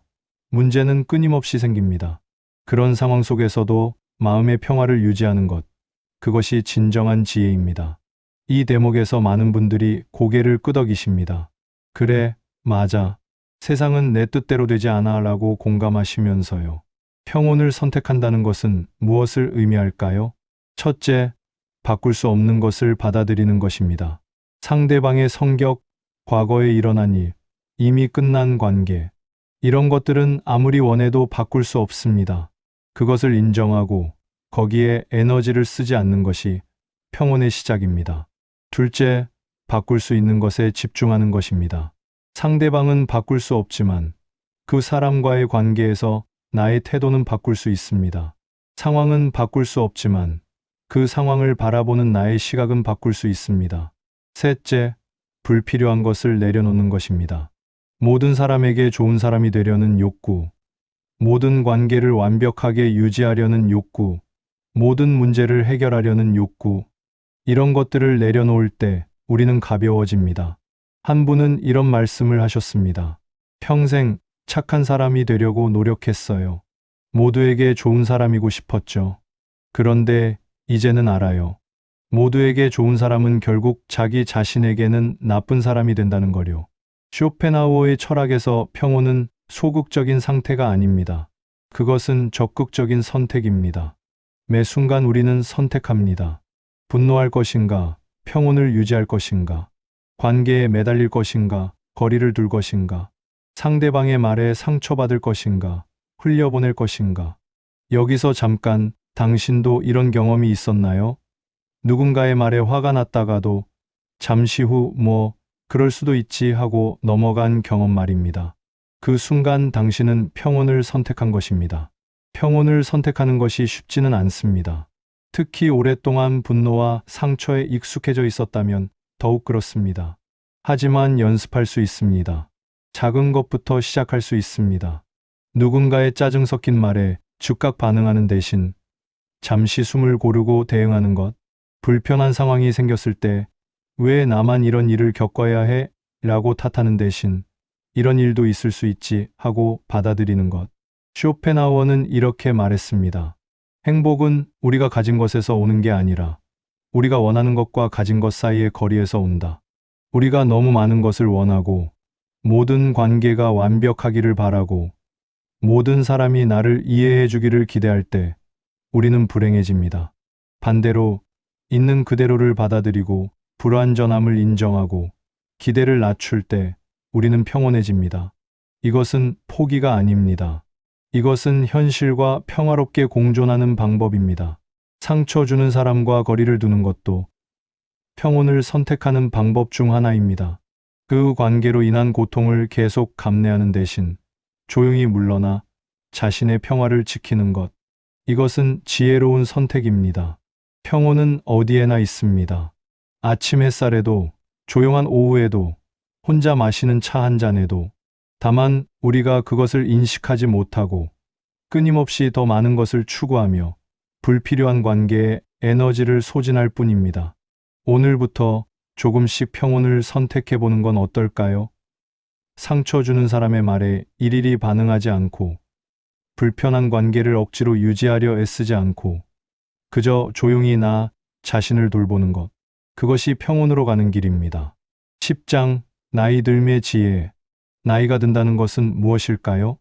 문제는 끊임없이 생깁니다. 그런 상황 속에서도 마음의 평화를 유지하는 것, 그것이 진정한 지혜입니다. 이 대목에서 많은 분들이 고개를 끄덕이십니다. 그래, 맞아. 세상은 내 뜻대로 되지 않아 라고 공감하시면서요. 평온을 선택한다는 것은 무엇을 의미할까요? 첫째, 바꿀 수 없는 것을 받아들이는 것입니다. 상대방의 성격, 과거에 일어난 일, 이미 끝난 관계, 이런 것들은 아무리 원해도 바꿀 수 없습니다. 그것을 인정하고 거기에 에너지를 쓰지 않는 것이 평온의 시작입니다. 둘째, 바꿀 수 있는 것에 집중하는 것입니다. 상대방은 바꿀 수 없지만 그 사람과의 관계에서 나의 태도는 바꿀 수 있습니다. 상황은 바꿀 수 없지만 그 상황을 바라보는 나의 시각은 바꿀 수 있습니다. 셋째, 불필요한 것을 내려놓는 것입니다. 모든 사람에게 좋은 사람이 되려는 욕구, 모든 관계를 완벽하게 유지하려는 욕구, 모든 문제를 해결하려는 욕구, 이런 것들을 내려놓을 때 우리는 가벼워집니다. 한 분은 이런 말씀을 하셨습니다. 평생 착한 사람이 되려고 노력했어요. 모두에게 좋은 사람이고 싶었죠. 그런데 이제는 알아요. 모두에게 좋은 사람은 결국 자기 자신에게는 나쁜 사람이 된다는 거요. 쇼펜하우어의 철학에서 평온은 소극적인 상태가 아닙니다. 그것은 적극적인 선택입니다. 매 순간 우리는 선택합니다. 분노할 것인가, 평온을 유지할 것인가, 관계에 매달릴 것인가, 거리를 둘 것인가, 상대방의 말에 상처받을 것인가, 흘려보낼 것인가. 여기서 잠깐, 당신도 이런 경험이 있었나요? 누군가의 말에 화가 났다가도 잠시 후 그럴 수도 있지 하고 넘어간 경험 말입니다. 그 순간 당신은 평온을 선택한 것입니다. 평온을 선택하는 것이 쉽지는 않습니다. 특히 오랫동안 분노와 상처에 익숙해져 있었다면 더욱 그렇습니다. 하지만 연습할 수 있습니다. 작은 것부터 시작할 수 있습니다. 누군가의 짜증 섞인 말에 즉각 반응하는 대신 잠시 숨을 고르고 대응하는 것, 불편한 상황이 생겼을 때 왜 나만 이런 일을 겪어야 해? 라고 탓하는 대신 이런 일도 있을 수 있지 하고 받아들이는 것. 쇼펜하우어는 이렇게 말했습니다. 행복은 우리가 가진 것에서 오는 게 아니라 우리가 원하는 것과 가진 것 사이의 거리에서 온다. 우리가 너무 많은 것을 원하고 모든 관계가 완벽하기를 바라고 모든 사람이 나를 이해해 주기를 기대할 때 우리는 불행해집니다. 반대로 있는 그대로를 받아들이고 불완전함을 인정하고 기대를 낮출 때 우리는 평온해집니다. 이것은 포기가 아닙니다. 이것은 현실과 평화롭게 공존하는 방법입니다. 상처 주는 사람과 거리를 두는 것도 평온을 선택하는 방법 중 하나입니다. 그 관계로 인한 고통을 계속 감내하는 대신 조용히 물러나 자신의 평화를 지키는 것. 이것은 지혜로운 선택입니다. 평온은 어디에나 있습니다. 아침 햇살에도, 조용한 오후에도, 혼자 마시는 차 한 잔에도. 다만 우리가 그것을 인식하지 못하고 끊임없이 더 많은 것을 추구하며 불필요한 관계에 에너지를 소진할 뿐입니다. 오늘부터 조금씩 평온을 선택해 보는 건 어떨까요? 상처 주는 사람의 말에 일일이 반응하지 않고 불편한 관계를 억지로 유지하려 애쓰지 않고 그저 조용히 나 자신을 돌보는 것. 그것이 평온으로 가는 길입니다. 10장 나이 들매의 지혜. 나이가 든다는 것은 무엇일까요?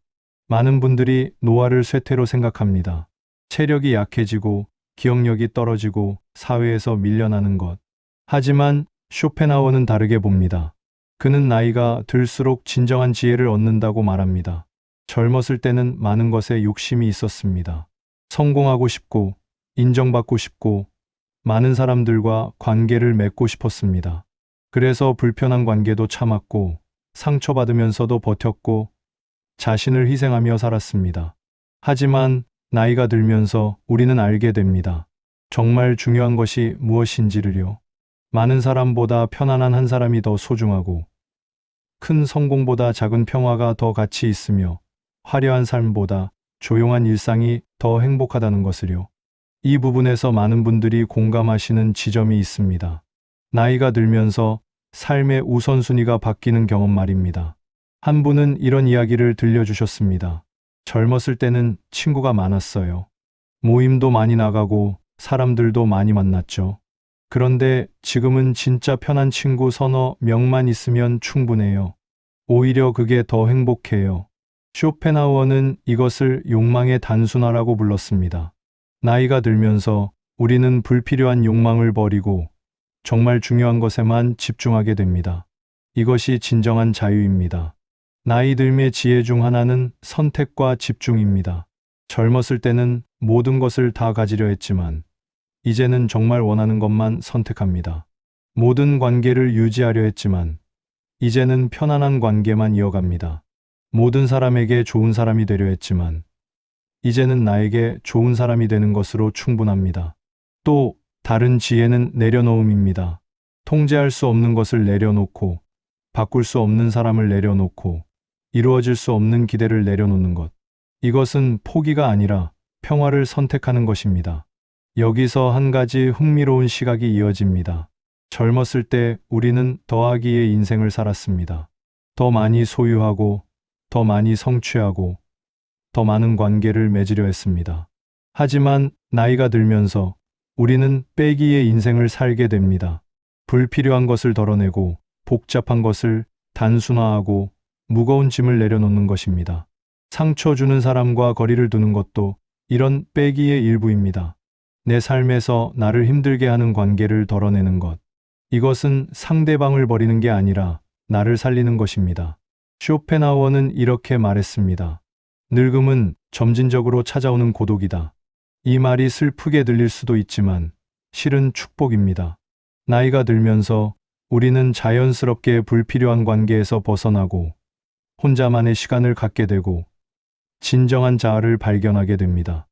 많은 분들이 노화를 쇠퇴로 생각합니다. 체력이 약해지고 기억력이 떨어지고 사회에서 밀려나는 것. 하지만 쇼펜하우어는 다르게 봅니다. 그는 나이가 들수록 진정한 지혜를 얻는다고 말합니다. 젊었을 때는 많은 것에 욕심이 있었습니다. 성공하고 싶고 인정받고 싶고 많은 사람들과 관계를 맺고 싶었습니다. 그래서 불편한 관계도 참았고 상처받으면서도 버텼고 자신을 희생하며 살았습니다. 하지만 나이가 들면서 우리는 알게 됩니다. 정말 중요한 것이 무엇인지를요. 많은 사람보다 편안한 한 사람이 더 소중하고 큰 성공보다 작은 평화가 더 가치 있으며 화려한 삶보다 조용한 일상이 더 행복하다는 것을요. 이 부분에서 많은 분들이 공감하시는 지점이 있습니다. 나이가 들면서 삶의 우선순위가 바뀌는 경험 말입니다. 한 분은 이런 이야기를 들려주셨습니다. 젊었을 때는 친구가 많았어요. 모임도 많이 나가고 사람들도 많이 만났죠. 그런데 지금은 진짜 편한 친구 서너 명만 있으면 충분해요. 오히려 그게 더 행복해요. 쇼펜하우어는 이것을 욕망의 단순화라고 불렀습니다. 나이가 들면서 우리는 불필요한 욕망을 버리고 정말 중요한 것에만 집중하게 됩니다. 이것이 진정한 자유입니다. 나이 들매 지혜 중 하나는 선택과 집중입니다. 젊었을 때는 모든 것을 다 가지려 했지만 이제는 정말 원하는 것만 선택합니다. 모든 관계를 유지하려 했지만 이제는 편안한 관계만 이어갑니다. 모든 사람에게 좋은 사람이 되려 했지만 이제는 나에게 좋은 사람이 되는 것으로 충분합니다. 또 다른 지혜는 내려놓음입니다. 통제할 수 없는 것을 내려놓고 바꿀 수 없는 사람을 내려놓고 이루어질 수 없는 기대를 내려놓는 것. 이것은 포기가 아니라 평화를 선택하는 것입니다. 여기서 한 가지 흥미로운 시각이 이어집니다. 젊었을 때 우리는 더하기의 인생을 살았습니다. 더 많이 소유하고 더 많이 성취하고 더 많은 관계를 맺으려 했습니다. 하지만 나이가 들면서 우리는 빼기의 인생을 살게 됩니다. 불필요한 것을 덜어내고 복잡한 것을 단순화하고 무거운 짐을 내려놓는 것입니다. 상처 주는 사람과 거리를 두는 것도 이런 빼기의 일부입니다. 내 삶에서 나를 힘들게 하는 관계를 덜어내는 것. 이것은 상대방을 버리는 게 아니라 나를 살리는 것입니다. 쇼펜하우어는 이렇게 말했습니다. 늙음은 점진적으로 찾아오는 고독이다. 이 말이 슬프게 들릴 수도 있지만 실은 축복입니다. 나이가 들면서 우리는 자연스럽게 불필요한 관계에서 벗어나고 혼자만의 시간을 갖게 되고 진정한 자아를 발견하게 됩니다.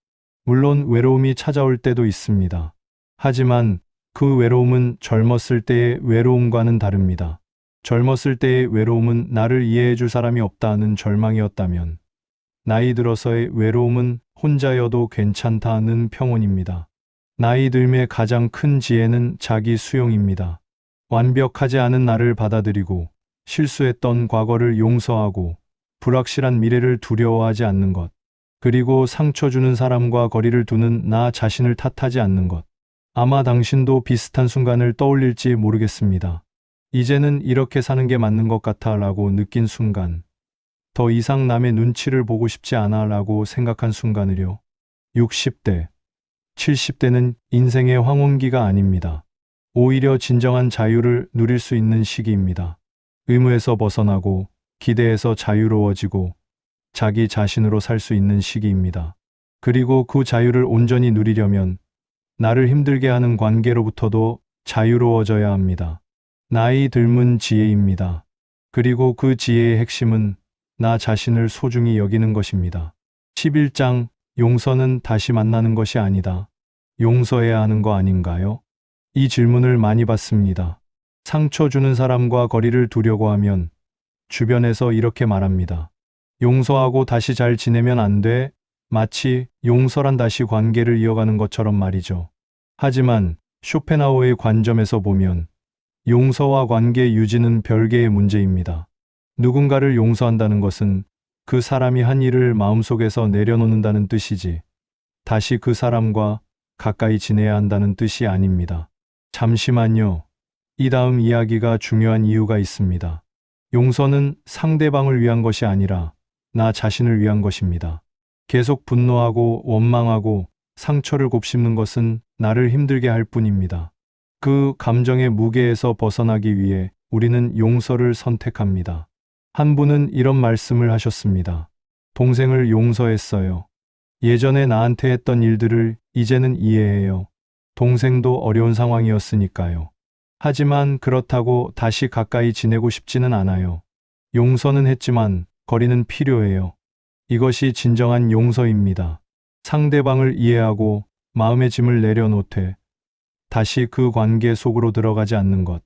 물론 외로움이 찾아올 때도 있습니다. 하지만 그 외로움은 젊었을 때의 외로움과는 다릅니다. 젊었을 때의 외로움은 나를 이해해 줄 사람이 없다는 절망이었다면 나이 들어서의 외로움은 혼자여도 괜찮다는 평온입니다. 나이 들매 가장 큰 지혜는 자기 수용입니다. 완벽하지 않은 나를 받아들이고 실수했던 과거를 용서하고 불확실한 미래를 두려워하지 않는 것. 그리고 상처 주는 사람과 거리를 두는 나 자신을 탓하지 않는 것. 아마 당신도 비슷한 순간을 떠올릴지 모르겠습니다. 이제는 이렇게 사는 게 맞는 것 같아 라고 느낀 순간. 더 이상 남의 눈치를 보고 싶지 않아 라고 생각한 순간을요. 60대, 70대는 인생의 황혼기가 아닙니다. 오히려 진정한 자유를 누릴 수 있는 시기입니다. 의무에서 벗어나고 기대에서 자유로워지고 자기 자신으로 살 수 있는 시기입니다. 그리고 그 자유를 온전히 누리려면 나를 힘들게 하는 관계로부터도 자유로워져야 합니다. 나이 들문 지혜입니다. 그리고 그 지혜의 핵심은 나 자신을 소중히 여기는 것입니다. 11장 용서는 다시 만나는 것이 아니다. 용서해야 하는 거 아닌가요? 이 질문을 많이 받습니다. 상처 주는 사람과 거리를 두려고 하면 주변에서 이렇게 말합니다. 용서하고 다시 잘 지내면 안 돼. 마치 용서란 다시 관계를 이어가는 것처럼 말이죠. 하지만 쇼펜하우어의 관점에서 보면 용서와 관계 유지는 별개의 문제입니다. 누군가를 용서한다는 것은 그 사람이 한 일을 마음속에서 내려놓는다는 뜻이지 다시 그 사람과 가까이 지내야 한다는 뜻이 아닙니다. 잠시만요. 이 다음 이야기가 중요한 이유가 있습니다. 용서는 상대방을 위한 것이 아니라 나 자신을 위한 것입니다. 계속 분노하고 원망하고 상처를 곱씹는 것은 나를 힘들게 할 뿐입니다. 그 감정의 무게에서 벗어나기 위해 우리는 용서를 선택합니다. 한 분은 이런 말씀을 하셨습니다. 동생을 용서했어요. 예전에 나한테 했던 일들을 이제는 이해해요. 동생도 어려운 상황이었으니까요. 하지만 그렇다고 다시 가까이 지내고 싶지는 않아요. 용서는 했지만 거리는 필요해요. 이것이 진정한 용서입니다. 상대방을 이해하고 마음의 짐을 내려놓되 다시 그 관계 속으로 들어가지 않는 것.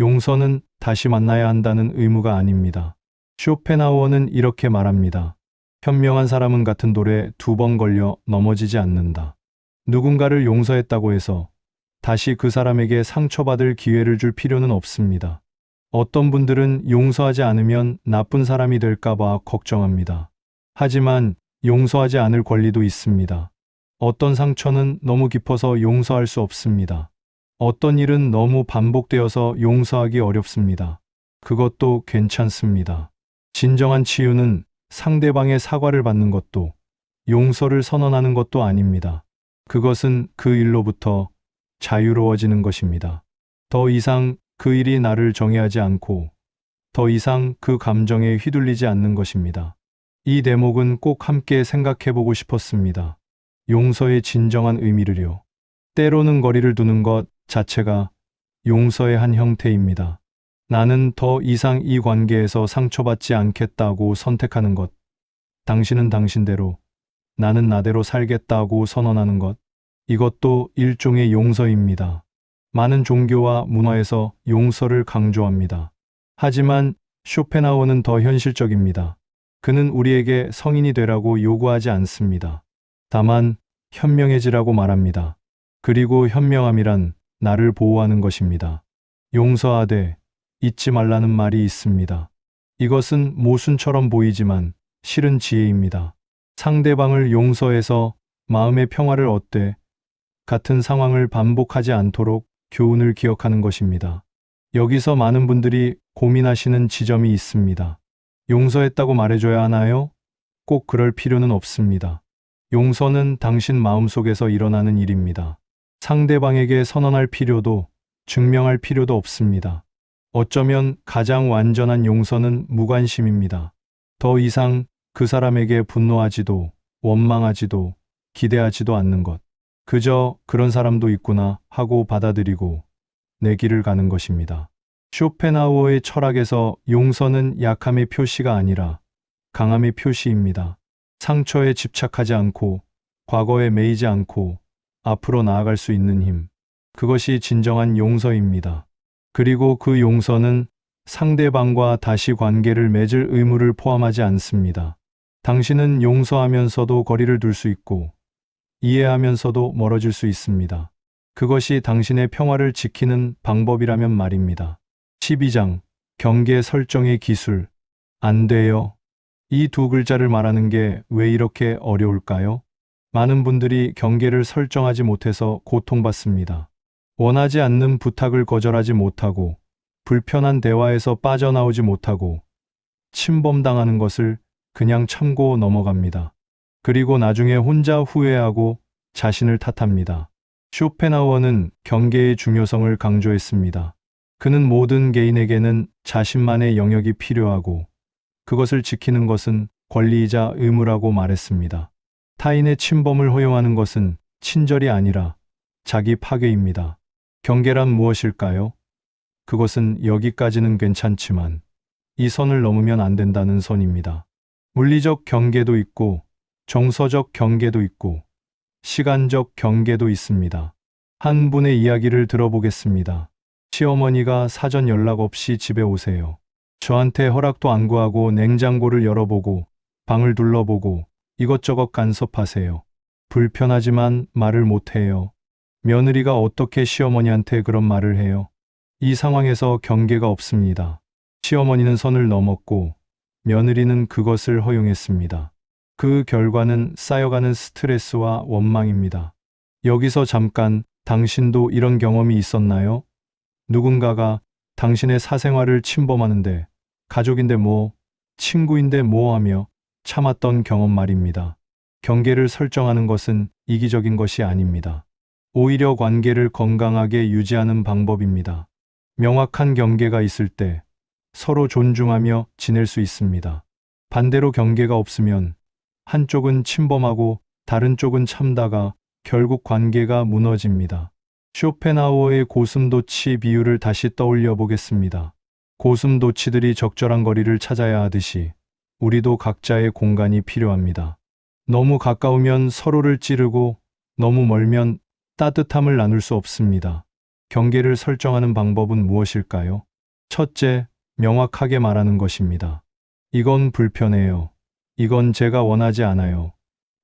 용서는 다시 만나야 한다는 의무가 아닙니다. 쇼펜하우어는 이렇게 말합니다. 현명한 사람은 같은 돌에 2번 걸려 넘어지지 않는다. 누군가를 용서했다고 해서 다시 그 사람에게 상처받을 기회를 줄 필요는 없습니다. 어떤 분들은 용서하지 않으면 나쁜 사람이 될까봐 걱정합니다. 하지만 용서하지 않을 권리도 있습니다. 어떤 상처는 너무 깊어서 용서할 수 없습니다. 어떤 일은 너무 반복되어서 용서하기 어렵습니다. 그것도 괜찮습니다. 진정한 치유는 상대방의 사과를 받는 것도 용서를 선언하는 것도 아닙니다. 그것은 그 일로부터 자유로워지는 것입니다. 더 이상 그 일이 나를 정의하지 않고 더 이상 그 감정에 휘둘리지 않는 것입니다. 이 대목은 꼭 함께 생각해 보고 싶었습니다. 용서의 진정한 의미를요. 때로는 거리를 두는 것 자체가 용서의 한 형태입니다. 나는 더 이상 이 관계에서 상처받지 않겠다고 선택하는 것. 당신은 당신대로, 나는 나대로 살겠다고 선언하는 것. 이것도 일종의 용서입니다. 많은 종교와 문화에서 용서를 강조합니다. 하지만 쇼펜하우어는 더 현실적입니다. 그는 우리에게 성인이 되라고 요구하지 않습니다. 다만 현명해지라고 말합니다. 그리고 현명함이란 나를 보호하는 것입니다. 용서하되 잊지 말라는 말이 있습니다. 이것은 모순처럼 보이지만 실은 지혜입니다. 상대방을 용서해서 마음의 평화를 얻되 같은 상황을 반복하지 않도록 교훈을 기억하는 것입니다. 여기서 많은 분들이 고민하시는 지점이 있습니다. 용서했다고 말해줘야 하나요? 꼭 그럴 필요는 없습니다. 용서는 당신 마음속에서 일어나는 일입니다. 상대방에게 선언할 필요도 증명할 필요도 없습니다. 어쩌면 가장 완전한 용서는 무관심입니다. 더 이상 그 사람에게 분노하지도 원망하지도 기대하지도 않는 것. 그저 그런 사람도 있구나 하고 받아들이고 내 길을 가는 것입니다. 쇼펜하우어의 철학에서 용서는 약함의 표시가 아니라 강함의 표시입니다. 상처에 집착하지 않고 과거에 매이지 않고 앞으로 나아갈 수 있는 힘. 그것이 진정한 용서입니다. 그리고 그 용서는 상대방과 다시 관계를 맺을 의무를 포함하지 않습니다. 당신은 용서하면서도 거리를 둘 수 있고 이해하면서도 멀어질 수 있습니다. 그것이 당신의 평화를 지키는 방법이라면 말입니다. 12장 경계 설정의 기술. 안 돼요. 이 두 글자를 말하는 게 왜 이렇게 어려울까요? 많은 분들이 경계를 설정하지 못해서 고통받습니다. 원하지 않는 부탁을 거절하지 못하고 불편한 대화에서 빠져나오지 못하고 침범당하는 것을 그냥 참고 넘어갑니다. 그리고 나중에 혼자 후회하고 자신을 탓합니다. 쇼펜하우어는 경계의 중요성을 강조했습니다. 그는 모든 개인에게는 자신만의 영역이 필요하고 그것을 지키는 것은 권리이자 의무라고 말했습니다. 타인의 침범을 허용하는 것은 친절이 아니라 자기 파괴입니다. 경계란 무엇일까요? 그것은 여기까지는 괜찮지만 이 선을 넘으면 안 된다는 선입니다. 물리적 경계도 있고 정서적 경계도 있고 시간적 경계도 있습니다. 한 분의 이야기를 들어보겠습니다. 시어머니가 사전 연락 없이 집에 오세요. 저한테 허락도 안 구하고 냉장고를 열어보고 방을 둘러보고 이것저것 간섭하세요. 불편하지만 말을 못해요. 며느리가 어떻게 시어머니한테 그런 말을 해요? 이 상황에서 경계가 없습니다. 시어머니는 선을 넘었고 며느리는 그것을 허용했습니다. 그 결과는 쌓여가는 스트레스와 원망입니다. 여기서 잠깐 당신도 이런 경험이 있었나요? 누군가가 당신의 사생활을 침범하는데 가족인데 뭐, 친구인데 뭐 하며 참았던 경험 말입니다. 경계를 설정하는 것은 이기적인 것이 아닙니다. 오히려 관계를 건강하게 유지하는 방법입니다. 명확한 경계가 있을 때 서로 존중하며 지낼 수 있습니다. 반대로 경계가 없으면 한쪽은 침범하고 다른 쪽은 참다가 결국 관계가 무너집니다. 쇼펜하우어의 고슴도치 비유를 다시 떠올려 보겠습니다. 고슴도치들이 적절한 거리를 찾아야 하듯이 우리도 각자의 공간이 필요합니다. 너무 가까우면 서로를 찌르고 너무 멀면 따뜻함을 나눌 수 없습니다. 경계를 설정하는 방법은 무엇일까요? 첫째, 명확하게 말하는 것입니다. 이건 불편해요. 이건 제가 원하지 않아요.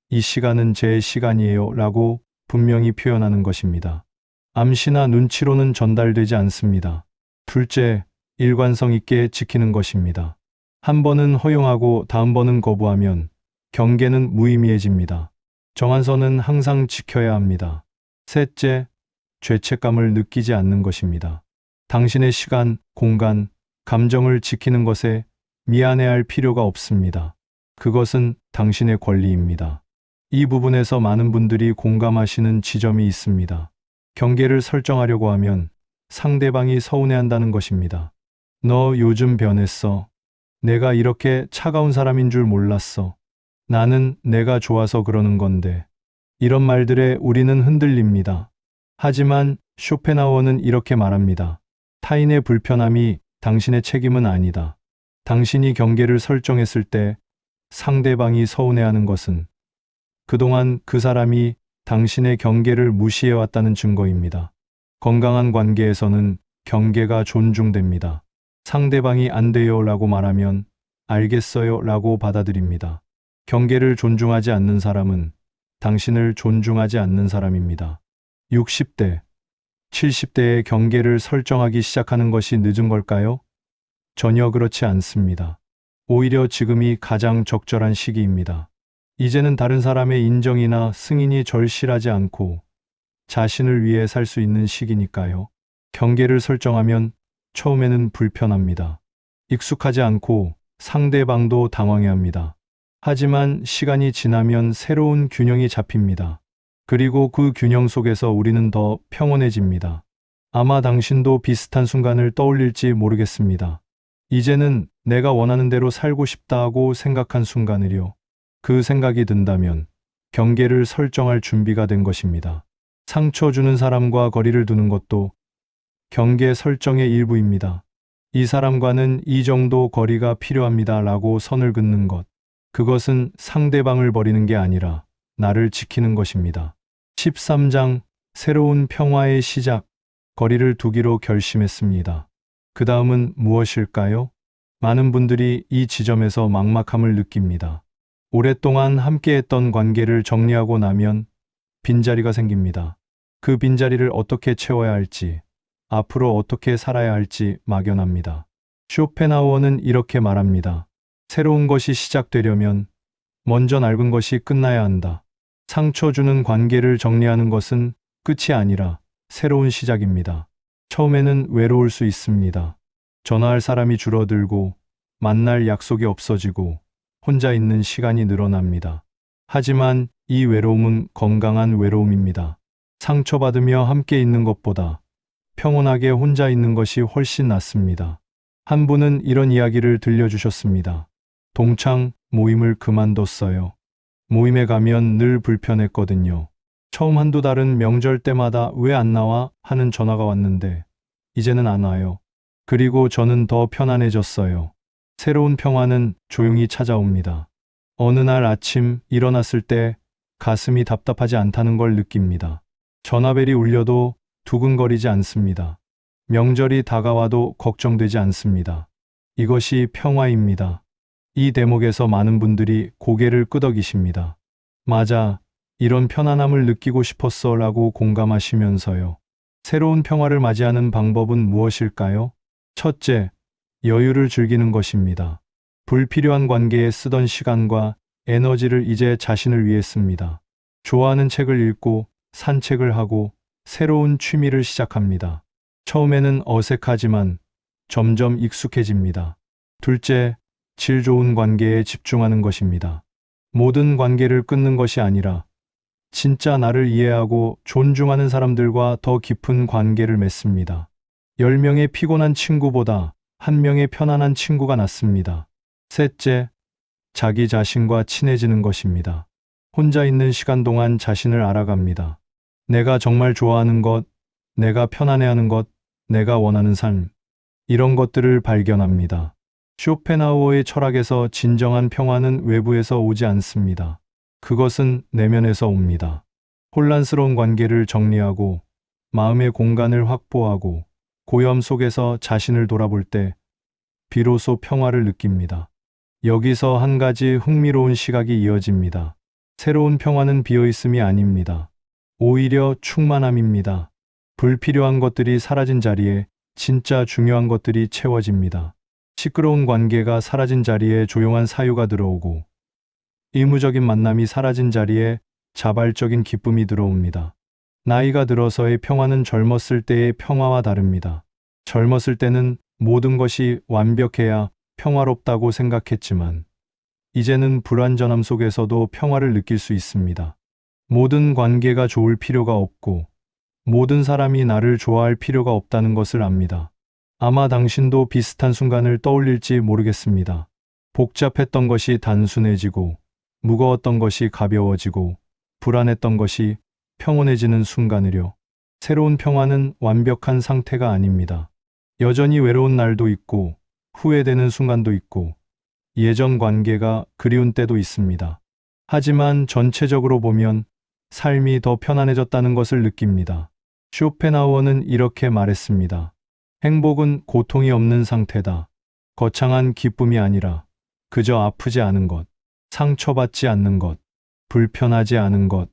이 시간은 제 시간이에요 라고 분명히 표현하는 것입니다. 암시나 눈치로는 전달되지 않습니다. 둘째, 일관성 있게 지키는 것입니다. 한 번은 허용하고 다음 번은 거부하면 경계는 무의미해집니다. 정한 선은 항상 지켜야 합니다. 셋째, 죄책감을 느끼지 않는 것입니다. 당신의 시간, 공간, 감정을 지키는 것에 미안해할 필요가 없습니다. 그것은 당신의 권리입니다. 이 부분에서 많은 분들이 공감하시는 지점이 있습니다. 경계를 설정하려고 하면 상대방이 서운해한다는 것입니다. 너 요즘 변했어. 내가 이렇게 차가운 사람인 줄 몰랐어. 나는 내가 좋아서 그러는 건데. 이런 말들에 우리는 흔들립니다. 하지만 쇼펜하우어는 이렇게 말합니다. 타인의 불편함이 당신의 책임은 아니다. 당신이 경계를 설정했을 때 상대방이 서운해하는 것은 그동안 그 사람이 당신의 경계를 무시해왔다는 증거입니다. 건강한 관계에서는 경계가 존중됩니다. 상대방이 안 돼요 라고 말하면 알겠어요 라고 받아들입니다. 경계를 존중하지 않는 사람은 당신을 존중하지 않는 사람입니다. 60대, 70대의 경계를 설정하기 시작하는 것이 늦은 걸까요? 전혀 그렇지 않습니다. 오히려 지금이 가장 적절한 시기입니다. 이제는 다른 사람의 인정이나 승인이 절실하지 않고 자신을 위해 살 수 있는 시기니까요. 경계를 설정하면 처음에는 불편합니다. 익숙하지 않고 상대방도 당황해합니다. 하지만 시간이 지나면 새로운 균형이 잡힙니다. 그리고 그 균형 속에서 우리는 더 평온해집니다. 아마 당신도 비슷한 순간을 떠올릴지 모르겠습니다. 이제는 내가 원하는 대로 살고 싶다고 생각한 순간을요. 그 생각이 든다면 경계를 설정할 준비가 된 것입니다. 상처 주는 사람과 거리를 두는 것도 경계 설정의 일부입니다. 이 사람과는 이 정도 거리가 필요합니다 라고 선을 긋는 것. 그것은 상대방을 버리는 게 아니라 나를 지키는 것입니다. 13장 새로운 평화의 시작. 거리를 두기로 결심했습니다. 그 다음은 무엇일까요? 많은 분들이 이 지점에서 막막함을 느낍니다. 오랫동안 함께했던 관계를 정리하고 나면 빈자리가 생깁니다. 그 빈자리를 어떻게 채워야 할지, 앞으로 어떻게 살아야 할지 막연합니다. 쇼펜하우어는 이렇게 말합니다. 새로운 것이 시작되려면 먼저 낡은 것이 끝나야 한다. 상처 주는 관계를 정리하는 것은 끝이 아니라 새로운 시작입니다. 처음에는 외로울 수 있습니다. 전화할 사람이 줄어들고 만날 약속이 없어지고 혼자 있는 시간이 늘어납니다. 하지만 이 외로움은 건강한 외로움입니다. 상처받으며 함께 있는 것보다 평온하게 혼자 있는 것이 훨씬 낫습니다. 한 분은 이런 이야기를 들려주셨습니다. 동창 모임을 그만뒀어요. 모임에 가면 늘 불편했거든요. 처음 한두 달은 명절 때마다 왜 안 나와 하는 전화가 왔는데 이제는 안 와요. 그리고 저는 더 편안해졌어요. 새로운 평화는 조용히 찾아옵니다. 어느 날 아침 일어났을 때 가슴이 답답하지 않다는 걸 느낍니다. 전화벨이 울려도 두근거리지 않습니다. 명절이 다가와도 걱정되지 않습니다. 이것이 평화입니다. 이 대목에서 많은 분들이 고개를 끄덕이십니다. 맞아, 이런 편안함을 느끼고 싶었어 라고 공감하시면서요. 새로운 평화를 맞이하는 방법은 무엇일까요? 첫째, 여유를 즐기는 것입니다. 불필요한 관계에 쓰던 시간과 에너지를 이제 자신을 위해 씁니다. 좋아하는 책을 읽고 산책을 하고 새로운 취미를 시작합니다. 처음에는 어색하지만 점점 익숙해집니다. 둘째, 질 좋은 관계에 집중하는 것입니다. 모든 관계를 끊는 것이 아니라 진짜 나를 이해하고 존중하는 사람들과 더 깊은 관계를 맺습니다. 10명의 피곤한 친구보다 1명의 편안한 친구가 낫습니다. 셋째, 자기 자신과 친해지는 것입니다. 혼자 있는 시간 동안 자신을 알아갑니다. 내가 정말 좋아하는 것, 내가 편안해하는 것, 내가 원하는 삶, 이런 것들을 발견합니다. 쇼펜하우어의 철학에서 진정한 평화는 외부에서 오지 않습니다. 그것은 내면에서 옵니다. 혼란스러운 관계를 정리하고 마음의 공간을 확보하고 고요함 속에서 자신을 돌아볼 때 비로소 평화를 느낍니다. 여기서 한 가지 흥미로운 시각이 이어집니다. 새로운 평화는 비어있음이 아닙니다. 오히려 충만함입니다. 불필요한 것들이 사라진 자리에 진짜 중요한 것들이 채워집니다. 시끄러운 관계가 사라진 자리에 조용한 사유가 들어오고 의무적인 만남이 사라진 자리에 자발적인 기쁨이 들어옵니다. 나이가 들어서의 평화는 젊었을 때의 평화와 다릅니다. 젊었을 때는 모든 것이 완벽해야 평화롭다고 생각했지만 이제는 불완전함 속에서도 평화를 느낄 수 있습니다. 모든 관계가 좋을 필요가 없고 모든 사람이 나를 좋아할 필요가 없다는 것을 압니다. 아마 당신도 비슷한 순간을 떠올릴지 모르겠습니다. 복잡했던 것이 단순해지고 무거웠던 것이 가벼워지고 불안했던 것이 평온해지는 순간을요. 새로운 평화는 완벽한 상태가 아닙니다. 여전히 외로운 날도 있고 후회되는 순간도 있고 예전 관계가 그리운 때도 있습니다. 하지만 전체적으로 보면 삶이 더 편안해졌다는 것을 느낍니다. 쇼펜하우어는 이렇게 말했습니다. 행복은 고통이 없는 상태다. 거창한 기쁨이 아니라 그저 아프지 않은 것, 상처받지 않는 것, 불편하지 않은 것.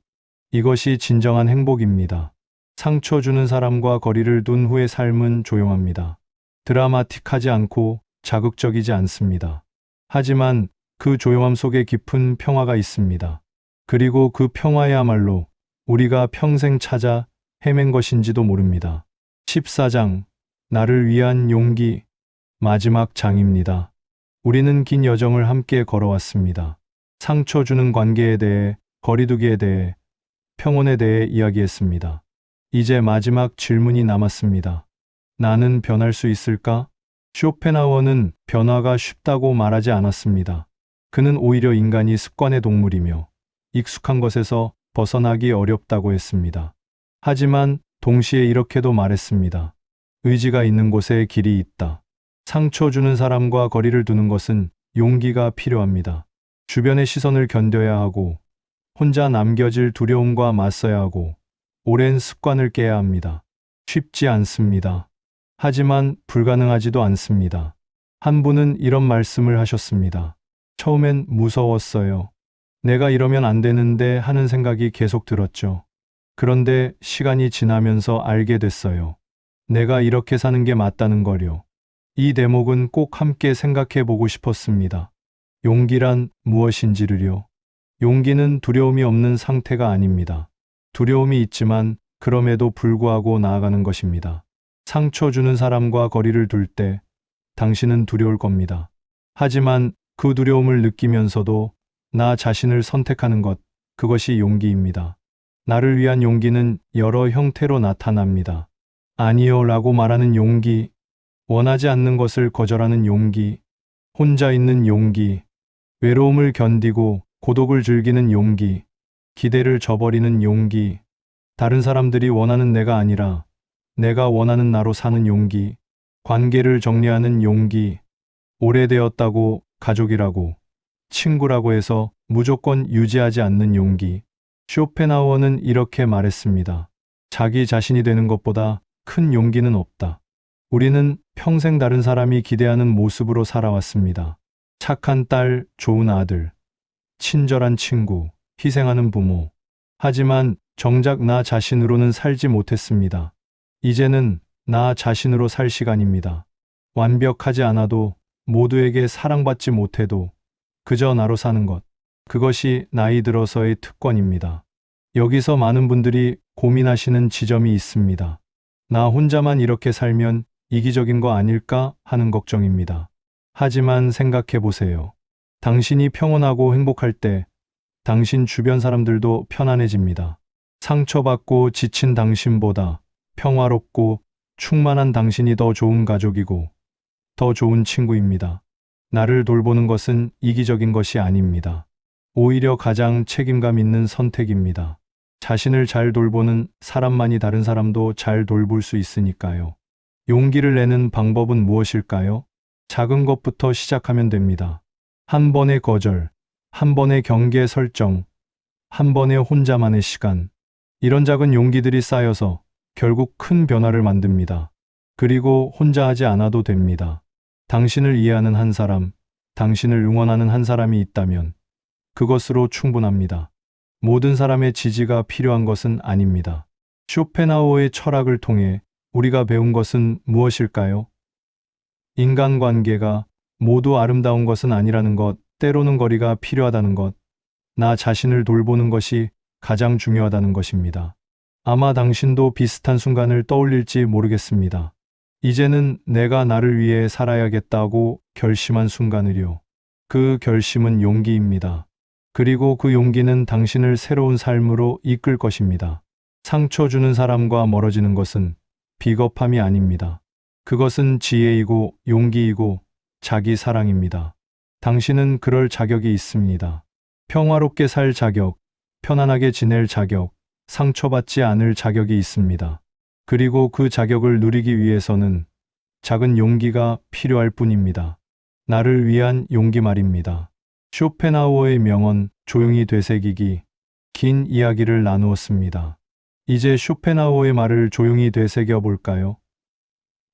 이것이 진정한 행복입니다. 상처 주는 사람과 거리를 둔 후의 삶은 조용합니다. 드라마틱하지 않고 자극적이지 않습니다. 하지만 그 조용함 속에 깊은 평화가 있습니다. 그리고 그 평화야말로 우리가 평생 찾아 헤맨 것인지도 모릅니다. 14장 나를 위한 용기 마지막 장입니다. 우리는 긴 여정을 함께 걸어왔습니다. 상처 주는 관계에 대해, 거리두기에 대해, 평온에 대해 이야기했습니다. 이제 마지막 질문이 남았습니다. 나는 변할 수 있을까? 쇼펜하우어는 변화가 쉽다고 말하지 않았습니다. 그는 오히려 인간이 습관의 동물이며 익숙한 것에서 벗어나기 어렵다고 했습니다. 하지만 동시에 이렇게도 말했습니다. 의지가 있는 곳에 길이 있다. 상처 주는 사람과 거리를 두는 것은 용기가 필요합니다. 주변의 시선을 견뎌야 하고, 혼자 남겨질 두려움과 맞서야 하고, 오랜 습관을 깨야 합니다. 쉽지 않습니다. 하지만 불가능하지도 않습니다. 한 분은 이런 말씀을 하셨습니다. 처음엔 무서웠어요. 내가 이러면 안 되는데 하는 생각이 계속 들었죠. 그런데 시간이 지나면서 알게 됐어요. 내가 이렇게 사는 게 맞다는 거요. 이 대목은 꼭 함께 생각해 보고 싶었습니다. 용기란 무엇인지를요. 용기는 두려움이 없는 상태가 아닙니다. 두려움이 있지만 그럼에도 불구하고 나아가는 것입니다. 상처 주는 사람과 거리를 둘 때 당신은 두려울 겁니다. 하지만 그 두려움을 느끼면서도 나 자신을 선택하는 것, 그것이 용기입니다. 나를 위한 용기는 여러 형태로 나타납니다. 아니요 라고 말하는 용기, 원하지 않는 것을 거절하는 용기, 혼자 있는 용기, 외로움을 견디고 고독을 즐기는 용기, 기대를 저버리는 용기, 다른 사람들이 원하는 내가 아니라 내가 원하는 나로 사는 용기, 관계를 정리하는 용기, 오래되었다고 가족이라고 친구라고 해서 무조건 유지하지 않는 용기. 쇼펜하우어는 이렇게 말했습니다. 자기 자신이 되는 것보다 큰 용기는 없다. 우리는 평생 다른 사람이 기대하는 모습으로 살아왔습니다. 착한 딸, 좋은 아들, 친절한 친구, 희생하는 부모. 하지만 정작 나 자신으로는 살지 못했습니다. 이제는 나 자신으로 살 시간입니다. 완벽하지 않아도, 모두에게 사랑받지 못해도 그저 나로 사는 것. 그것이 나이 들어서의 특권입니다. 여기서 많은 분들이 고민하시는 지점이 있습니다. 나 혼자만 이렇게 살면 이기적인 거 아닐까 하는 걱정입니다. 하지만 생각해 보세요. 당신이 평온하고 행복할 때 당신 주변 사람들도 편안해집니다. 상처받고 지친 당신보다 평화롭고 충만한 당신이 더 좋은 가족이고 더 좋은 친구입니다. 나를 돌보는 것은 이기적인 것이 아닙니다. 오히려 가장 책임감 있는 선택입니다. 자신을 잘 돌보는 사람만이 다른 사람도 잘 돌볼 수 있으니까요. 용기를 내는 방법은 무엇일까요? 작은 것부터 시작하면 됩니다. 한 번의 거절, 한 번의 경계 설정, 한 번의 혼자만의 시간. 이런 작은 용기들이 쌓여서 결국 큰 변화를 만듭니다. 그리고 혼자 하지 않아도 됩니다. 당신을 이해하는 한 사람, 당신을 응원하는 한 사람이 있다면 그것으로 충분합니다. 모든 사람의 지지가 필요한 것은 아닙니다. 쇼펜하우어의 철학을 통해 우리가 배운 것은 무엇일까요? 인간관계가 모두 아름다운 것은 아니라는 것, 때로는 거리가 필요하다는 것, 나 자신을 돌보는 것이 가장 중요하다는 것입니다. 아마 당신도 비슷한 순간을 떠올릴지 모르겠습니다. 이제는 내가 나를 위해 살아야겠다고 결심한 순간을요. 그 결심은 용기입니다. 그리고 그 용기는 당신을 새로운 삶으로 이끌 것입니다. 상처 주는 사람과 멀어지는 것은 비겁함이 아닙니다. 그것은 지혜이고 용기이고 자기 사랑입니다. 당신은 그럴 자격이 있습니다. 평화롭게 살 자격, 편안하게 지낼 자격, 상처받지 않을 자격이 있습니다. 그리고 그 자격을 누리기 위해서는 작은 용기가 필요할 뿐입니다. 나를 위한 용기 말입니다. 쇼펜하우어의 명언, 조용히 되새기기, 긴 이야기를 나누었습니다. 이제 쇼펜하우어의 말을 조용히 되새겨 볼까요?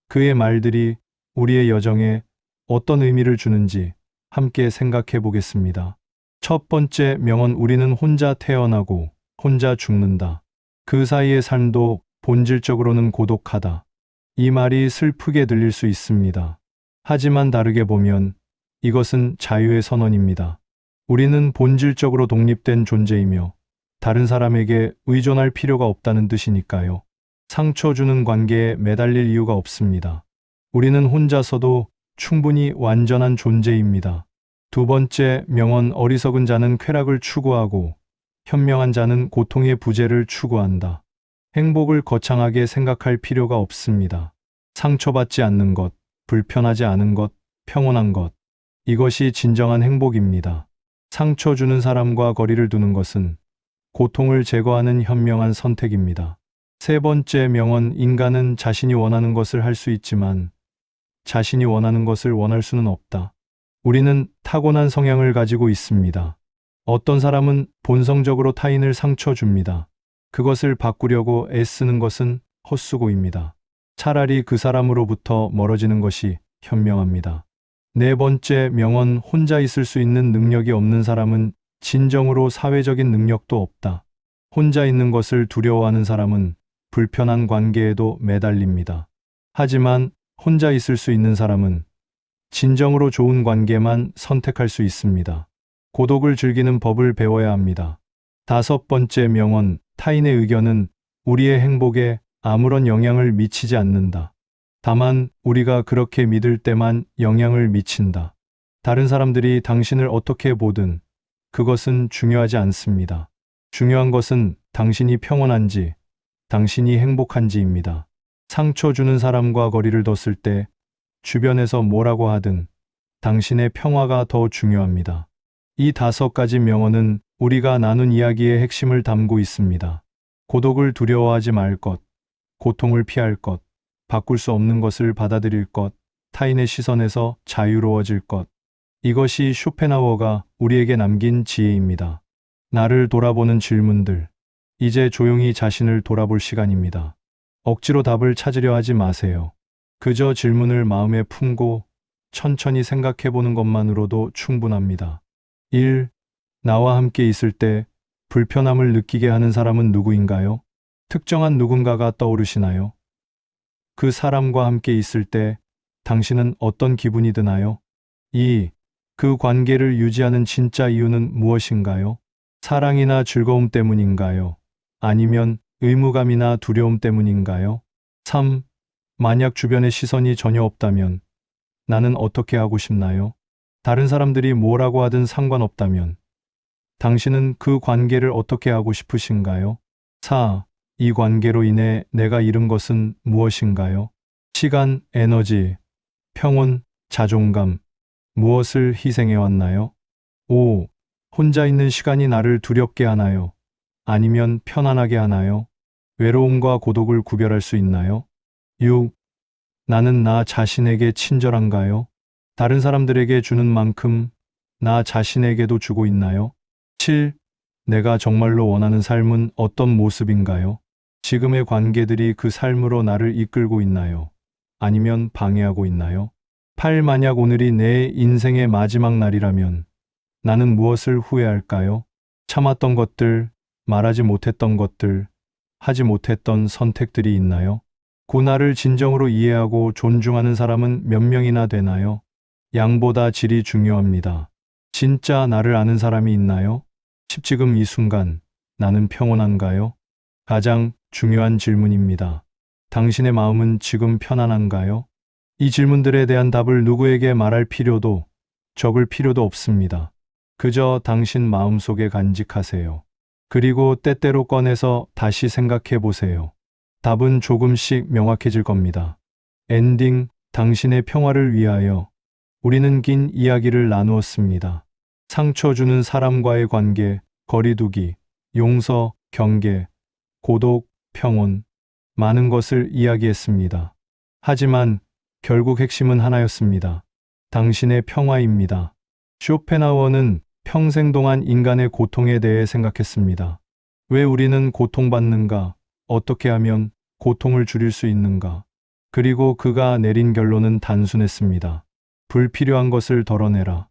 그의 말들이 우리의 여정에 어떤 의미를 주는지 함께 생각해 보겠습니다. 첫 번째 명언, 우리는 혼자 태어나고 혼자 죽는다. 그 사이의 삶도 본질적으로는 고독하다. 이 말이 슬프게 들릴 수 있습니다. 하지만 다르게 보면 이것은 자유의 선언입니다. 우리는 본질적으로 독립된 존재이며 다른 사람에게 의존할 필요가 없다는 뜻이니까요. 상처 주는 관계에 매달릴 이유가 없습니다. 우리는 혼자서도 충분히 완전한 존재입니다. 두 번째 명언, 어리석은 자는 쾌락을 추구하고 현명한 자는 고통의 부재를 추구한다. 행복을 거창하게 생각할 필요가 없습니다. 상처받지 않는 것, 불편하지 않은 것, 평온한 것. 이것이 진정한 행복입니다. 상처 주는 사람과 거리를 두는 것은 고통을 제거하는 현명한 선택입니다. 세 번째 명언, 인간은 자신이 원하는 것을 할 수 있지만 자신이 원하는 것을 원할 수는 없다. 우리는 타고난 성향을 가지고 있습니다. 어떤 사람은 본성적으로 타인을 상처 줍니다. 그것을 바꾸려고 애쓰는 것은 헛수고입니다. 차라리 그 사람으로부터 멀어지는 것이 현명합니다. 네 번째 명언, 혼자 있을 수 있는 능력이 없는 사람은 진정으로 사회적인 능력도 없다. 혼자 있는 것을 두려워하는 사람은 불편한 관계에도 매달립니다. 하지만 혼자 있을 수 있는 사람은 진정으로 좋은 관계만 선택할 수 있습니다. 고독을 즐기는 법을 배워야 합니다. 다섯 번째 명언, 타인의 의견은 우리의 행복에 아무런 영향을 미치지 않는다. 다만 우리가 그렇게 믿을 때만 영향을 미친다. 다른 사람들이 당신을 어떻게 보든 그것은 중요하지 않습니다. 중요한 것은 당신이 평온한지, 당신이 행복한지입니다. 상처 주는 사람과 거리를 뒀을 때 주변에서 뭐라고 하든 당신의 평화가 더 중요합니다. 이 5가지 명언은 우리가 나눈 이야기의 핵심을 담고 있습니다. 고독을 두려워하지 말 것, 고통을 피할 것, 바꿀 수 없는 것을 받아들일 것, 타인의 시선에서 자유로워질 것. 이것이 쇼펜하우어가 우리에게 남긴 지혜입니다. 나를 돌아보는 질문들. 이제 조용히 자신을 돌아볼 시간입니다. 억지로 답을 찾으려 하지 마세요. 그저 질문을 마음에 품고 천천히 생각해 보는 것만으로도 충분합니다. 1. 나와 함께 있을 때 불편함을 느끼게 하는 사람은 누구인가요? 특정한 누군가가 떠오르시나요? 그 사람과 함께 있을 때 당신은 어떤 기분이 드나요? 2. 그 관계를 유지하는 진짜 이유는 무엇인가요? 사랑이나 즐거움 때문인가요? 아니면 의무감이나 두려움 때문인가요? 3. 만약 주변의 시선이 전혀 없다면 나는 어떻게 하고 싶나요? 다른 사람들이 뭐라고 하든 상관없다면 당신은 그 관계를 어떻게 하고 싶으신가요? 4. 이 관계로 인해 내가 잃은 것은 무엇인가요? 시간, 에너지, 평온, 자존감, 무엇을 희생해왔나요? 5. 혼자 있는 시간이 나를 두렵게 하나요? 아니면 편안하게 하나요? 외로움과 고독을 구별할 수 있나요? 6. 나는 나 자신에게 친절한가요? 다른 사람들에게 주는 만큼 나 자신에게도 주고 있나요? 7. 내가 정말로 원하는 삶은 어떤 모습인가요? 지금의 관계들이 그 삶으로 나를 이끌고 있나요? 아니면 방해하고 있나요? 8. 만약 오늘이 내 인생의 마지막 날이라면 나는 무엇을 후회할까요? 참았던 것들, 말하지 못했던 것들, 하지 못했던 선택들이 있나요? 고나를 진정으로 이해하고 존중하는 사람은 몇 명이나 되나요? 양보다 질이 중요합니다. 진짜 나를 아는 사람이 있나요? 지금 이 순간 나는 평온한가요? 가장 중요한 질문입니다. 당신의 마음은 지금 편안한가요? 이 질문들에 대한 답을 누구에게 말할 필요도 적을 필요도 없습니다. 그저 당신 마음속에 간직하세요. 그리고 때때로 꺼내서 다시 생각해 보세요. 답은 조금씩 명확해질 겁니다. 엔딩, 당신의 평화를 위하여 우리는 긴 이야기를 나누었습니다. 상처 주는 사람과의 관계, 거리두기, 용서, 경계, 고독, 평온, 많은 것을 이야기했습니다. 하지만 결국 핵심은 하나였습니다. 당신의 평화입니다. 쇼펜하우어는 평생 동안 인간의 고통에 대해 생각했습니다. 왜 우리는 고통받는가? 어떻게 하면 고통을 줄일 수 있는가? 그리고 그가 내린 결론은 단순했습니다. 불필요한 것을 덜어내라.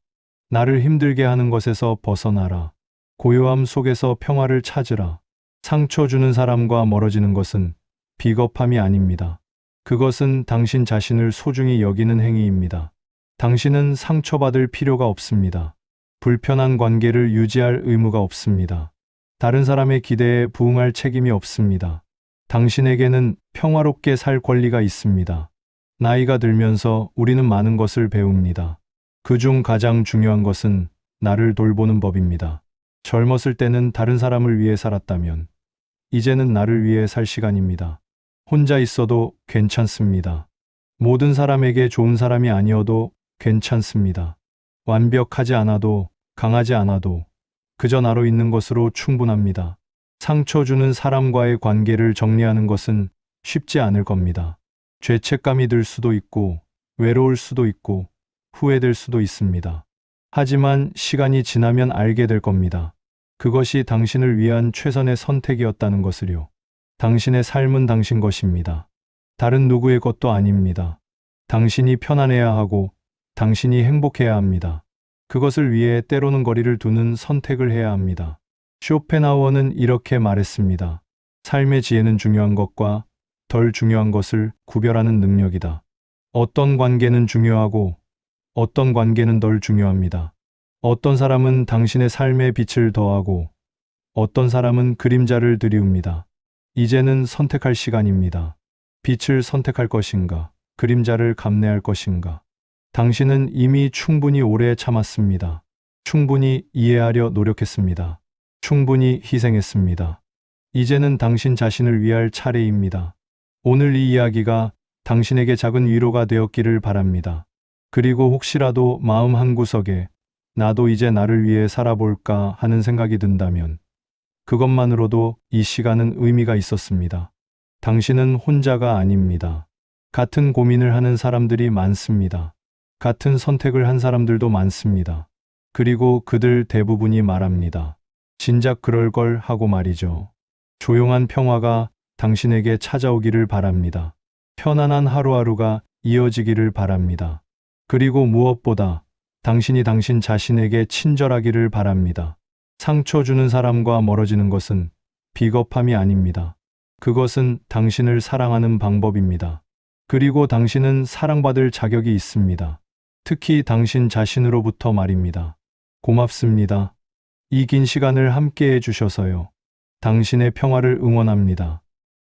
나를 힘들게 하는 것에서 벗어나라. 고요함 속에서 평화를 찾으라. 상처 주는 사람과 멀어지는 것은 비겁함이 아닙니다. 그것은 당신 자신을 소중히 여기는 행위입니다. 당신은 상처받을 필요가 없습니다. 불편한 관계를 유지할 의무가 없습니다. 다른 사람의 기대에 부응할 책임이 없습니다. 당신에게는 평화롭게 살 권리가 있습니다. 나이가 들면서 우리는 많은 것을 배웁니다. 그중 가장 중요한 것은 나를 돌보는 법입니다. 젊었을 때는 다른 사람을 위해 살았다면, 이제는 나를 위해 살 시간입니다. 혼자 있어도 괜찮습니다. 모든 사람에게 좋은 사람이 아니어도 괜찮습니다. 완벽하지 않아도, 강하지 않아도, 그저 나로 있는 것으로 충분합니다. 상처 주는 사람과의 관계를 정리하는 것은 쉽지 않을 겁니다. 죄책감이 들 수도 있고, 외로울 수도 있고, 후회될 수도 있습니다. 하지만 시간이 지나면 알게 될 겁니다. 그것이 당신을 위한 최선의 선택이었다는 것을요. 당신의 삶은 당신 것입니다. 다른 누구의 것도 아닙니다. 당신이 편안해야 하고, 당신이 행복해야 합니다. 그것을 위해 때로는 거리를 두는 선택을 해야 합니다. 쇼펜하우어는 이렇게 말했습니다. 삶의 지혜는 중요한 것과 덜 중요한 것을 구별하는 능력이다. 어떤 관계는 중요하고 어떤 관계는 덜 중요합니다. 어떤 사람은 당신의 삶에 빛을 더하고 어떤 사람은 그림자를 들이웁니다. 이제는 선택할 시간입니다. 빛을 선택할 것인가, 그림자를 감내할 것인가. 당신은 이미 충분히 오래 참았습니다. 충분히 이해하려 노력했습니다. 충분히 희생했습니다. 이제는 당신 자신을 위할 차례입니다. 오늘 이 이야기가 당신에게 작은 위로가 되었기를 바랍니다. 그리고 혹시라도 마음 한구석에 나도 이제 나를 위해 살아볼까 하는 생각이 든다면 그것만으로도 이 시간은 의미가 있었습니다. 당신은 혼자가 아닙니다. 같은 고민을 하는 사람들이 많습니다. 같은 선택을 한 사람들도 많습니다. 그리고 그들 대부분이 말합니다. 진작 그럴 걸 하고 말이죠. 조용한 평화가 당신에게 찾아오기를 바랍니다. 편안한 하루하루가 이어지기를 바랍니다. 그리고 무엇보다 당신이 당신 자신에게 친절하기를 바랍니다. 상처 주는 사람과 멀어지는 것은 비겁함이 아닙니다. 그것은 당신을 사랑하는 방법입니다. 그리고 당신은 사랑받을 자격이 있습니다. 특히 당신 자신으로부터 말입니다. 고맙습니다. 이 긴 시간을 함께 해주셔서요. 당신의 평화를 응원합니다.